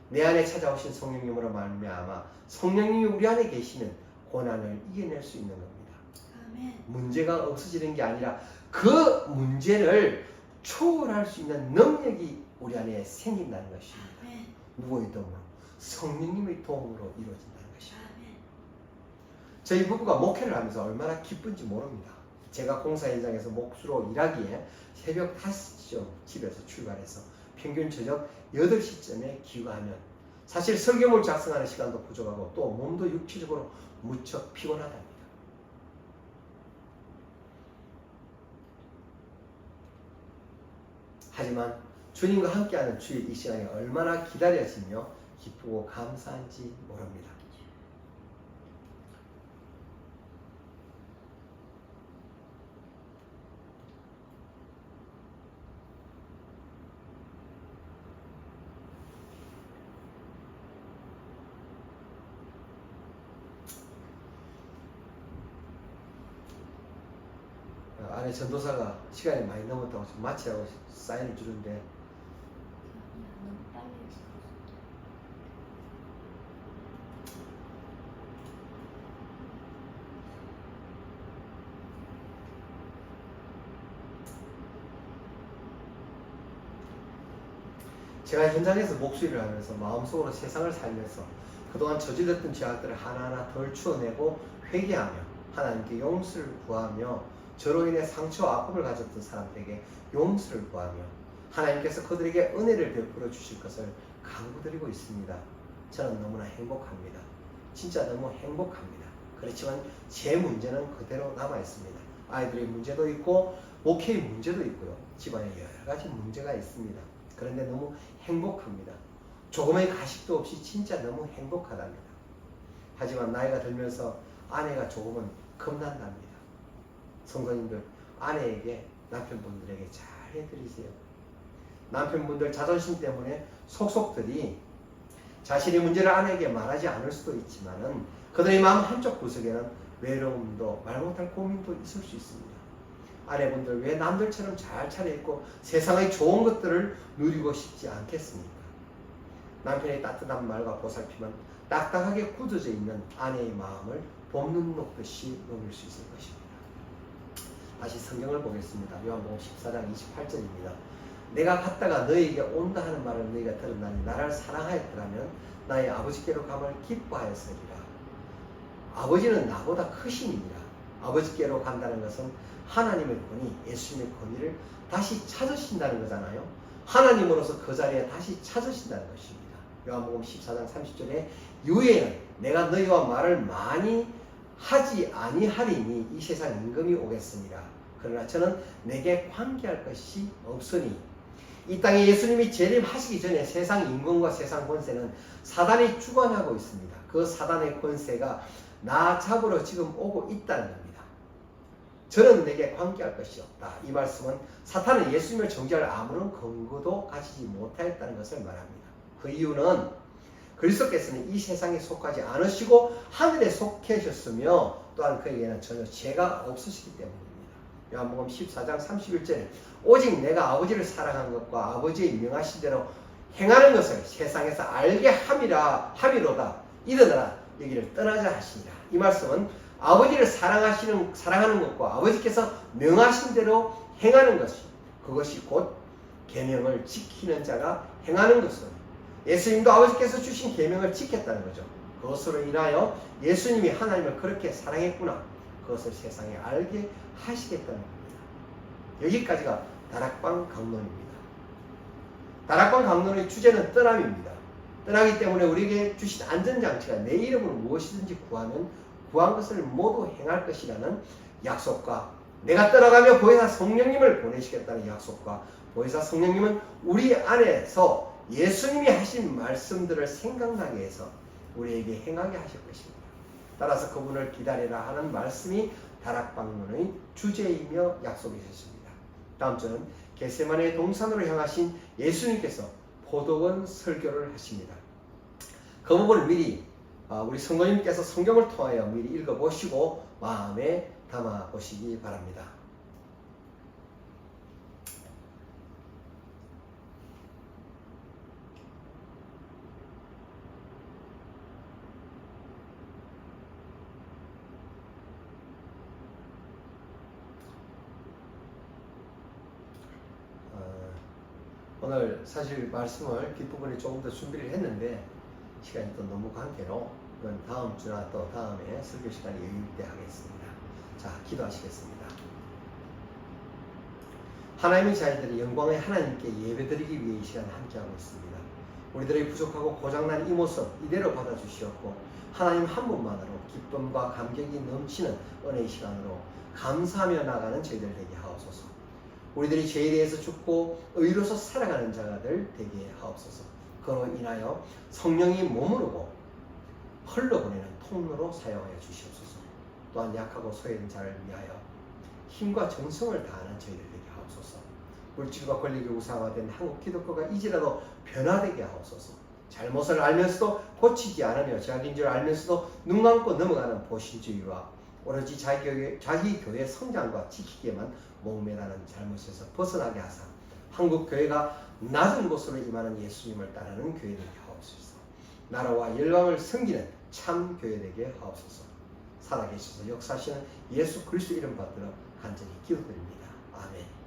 내 안에 찾아오신 성령님으로 말미암아 성령님이 우리 안에 계시는 고난을 이겨낼 수 있는 겁니다. 아멘. 문제가 없어지는 게 아니라 그 문제를 초월할 수 있는 능력이 우리 안에 생긴다는 것입니다. 아멘. 누구의 도움으로? 성령님의 도움으로 이루어진다는 것입니다. 아멘. 저희 부부가 목회를 하면서 얼마나 기쁜지 모릅니다. 제가 공사 현장에서 목수로 일하기에 새벽 5시쯤 집에서 출발해서 평균 저녁 8시쯤에 귀가하면 사실 설교물 작성하는 시간도 부족하고 또 몸도 육체적으로 무척 피곤하답니다. 하지만 주님과 함께하는 주의 이 시간이 얼마나 기다려지며 기쁘고 감사한지 모릅니다. 안에 전도사가 시간이 많이 넘었다고 지금 마치라고 사인을 주는데 너무 빨리 했어. 제가 현장에서 목수일을 하면서 마음속으로 세상을 살면서 그동안 저질렀던 죄악들을 하나하나 덜 추어내고 회개하며 하나님께 용서를 구하며 저로 인해 상처와 아픔을 가졌던 사람들에게 용서를 구하며 하나님께서 그들에게 은혜를 베풀어 주실 것을 간구드리고 있습니다. 저는 너무나 행복합니다. 진짜 너무 행복합니다. 그렇지만 제 문제는 그대로 남아 있습니다. 아이들의 문제도 있고 목회의 문제도 있고요. 집안에 여러 가지 문제가 있습니다. 그런데 너무 행복합니다. 조금의 가식도 없이 진짜 너무 행복하답니다. 하지만 나이가 들면서 아내가 조금은 겁난답니다. 성도님들, 아내에게 남편분들에게 잘 해드리세요. 남편분들 자존심 때문에 속속들이 자신의 문제를 아내에게 말하지 않을 수도 있지만은 그들의 마음 한쪽 구석에는 외로움도 말 못할 고민도 있을 수 있습니다. 아내분들 왜 남들처럼 잘 차려입고 세상의 좋은 것들을 누리고 싶지 않겠습니까? 남편의 따뜻한 말과 보살핌은 딱딱하게 굳어져 있는 아내의 마음을 봄눈 녹듯이 녹일 수 있을 것입니다. 다시 성경을 보겠습니다. 요한복음 14장 28절입니다. 내가 갔다가 너희에게 온다 하는 말을 너희가 들었나니 나를 사랑하였더라면 나의 아버지께로 감을 기뻐하였으리라. 아버지는 나보다 크시니라. 아버지께로 간다는 것은 하나님의 권위, 예수님의 권위를 다시 찾으신다는 거잖아요. 하나님으로서 그 자리에 다시 찾으신다는 것입니다. 요한복음 14장 30절에 유에는 내가 너희와 말을 많이 하지 아니하리니 이 세상 임금이 오겠습니다. 그러나 저는 내게 관계할 것이 없으니 이 땅에 예수님이 재림하시기 전에 세상 임금과 세상 권세는 사단이 주관하고 있습니다. 그 사단의 권세가 나 잡으러 지금 오고 있다는 겁니다. 저는 내게 관계할 것이 없다. 이 말씀은 사탄은 예수님을 정죄할 아무런 근거도 가지지 못하였다는 것을 말합니다. 그 이유는 그리스도께서는 이 세상에 속하지 않으시고 하늘에 속하셨으며 또한 그에게는 전혀 죄가 없으시기 때문입니다. 요한복음 14장 31절에 오직 내가 아버지를 사랑한 것과 아버지의 명하신 대로 행하는 것을 세상에서 알게 함이로다. 일어나라 여기를 떠나자 하시니라. 이 말씀은 아버지를 사랑하는 것과 아버지께서 명하신 대로 행하는 그것이 곧 계명을 지키는 자가 행하는 것은 예수님도 아버지께서 주신 계명을 지켰다는 거죠. 그것으로 인하여 예수님이 하나님을 그렇게 사랑했구나, 그것을 세상에 알게 하시겠다는 겁니다. 여기까지가 다락방 강론입니다. 다락방 강론의 주제는 떠남입니다. 떠나기 때문에 우리에게 주신 안전장치가 내 이름으로 무엇이든지 구하면 구한 것을 모두 행할 것이라는 약속과, 내가 떠나가며 보혜사 성령님을 보내시겠다는 약속과, 보혜사 성령님은 우리 안에서 예수님이 하신 말씀들을 생각나게 해서 우리에게 행하게 하실 것입니다. 따라서 그분을 기다리라 하는 말씀이 다락방론의 주제이며 약속이셨습니다. 다음 주는 겟세마네 동산으로 향하신 예수님께서 포도원 설교를 하십니다. 그 부분을 미리 우리 성도님께서 성경을 통하여 미리 읽어보시고 마음에 담아보시기 바랍니다. 오늘 사실 말씀을 뒷부분에 조금 더 준비를 했는데 시간이 또 너무 관계로 그건 다음 주나 또 다음에 설교 시간이 여유일 때 하겠습니다. 자, 기도하시겠습니다. 하나님의 자녀들이 영광의 하나님께 예배드리기 위해 이 시간에 함께하고 있습니다. 우리들의 부족하고 고장난 이 모습 이대로 받아주시었고 하나님 한 분만으로 기쁨과 감격이 넘치는 은혜의 시간으로 감사하며 나가는 저희들 되게 하옵소서. 우리들이 죄에 대해서 죽고 의로서 살아가는 자들 되게 하옵소서. 그로 인하여 성령이 머무르고 흘러보내는 통로로 사용하여 주시옵소서. 또한 약하고 소외된 자를 위하여 힘과 정성을 다하는 저희들 되게 하옵소서. 물질과 권력이 우상화된 한국 기독교가 이제라도 변화되게 하옵소서. 잘못을 알면서도 고치지 않으며 자기인 줄 알면서도 눈 감고 넘어가는 보신주의와 오로지 자기 교회 성장과 지키기에만 목매라는 잘못에서 벗어나게 하사 한국 교회가 낮은 곳으로 임하는 예수님을 따르는 교회 되게 하옵소서. 나라와 열방을 섬기는 참 교회 되게 하옵소서. 살아계셔서 역사하시는 예수 그리스도 이름 받들어 간절히 기도드립니다. 아멘.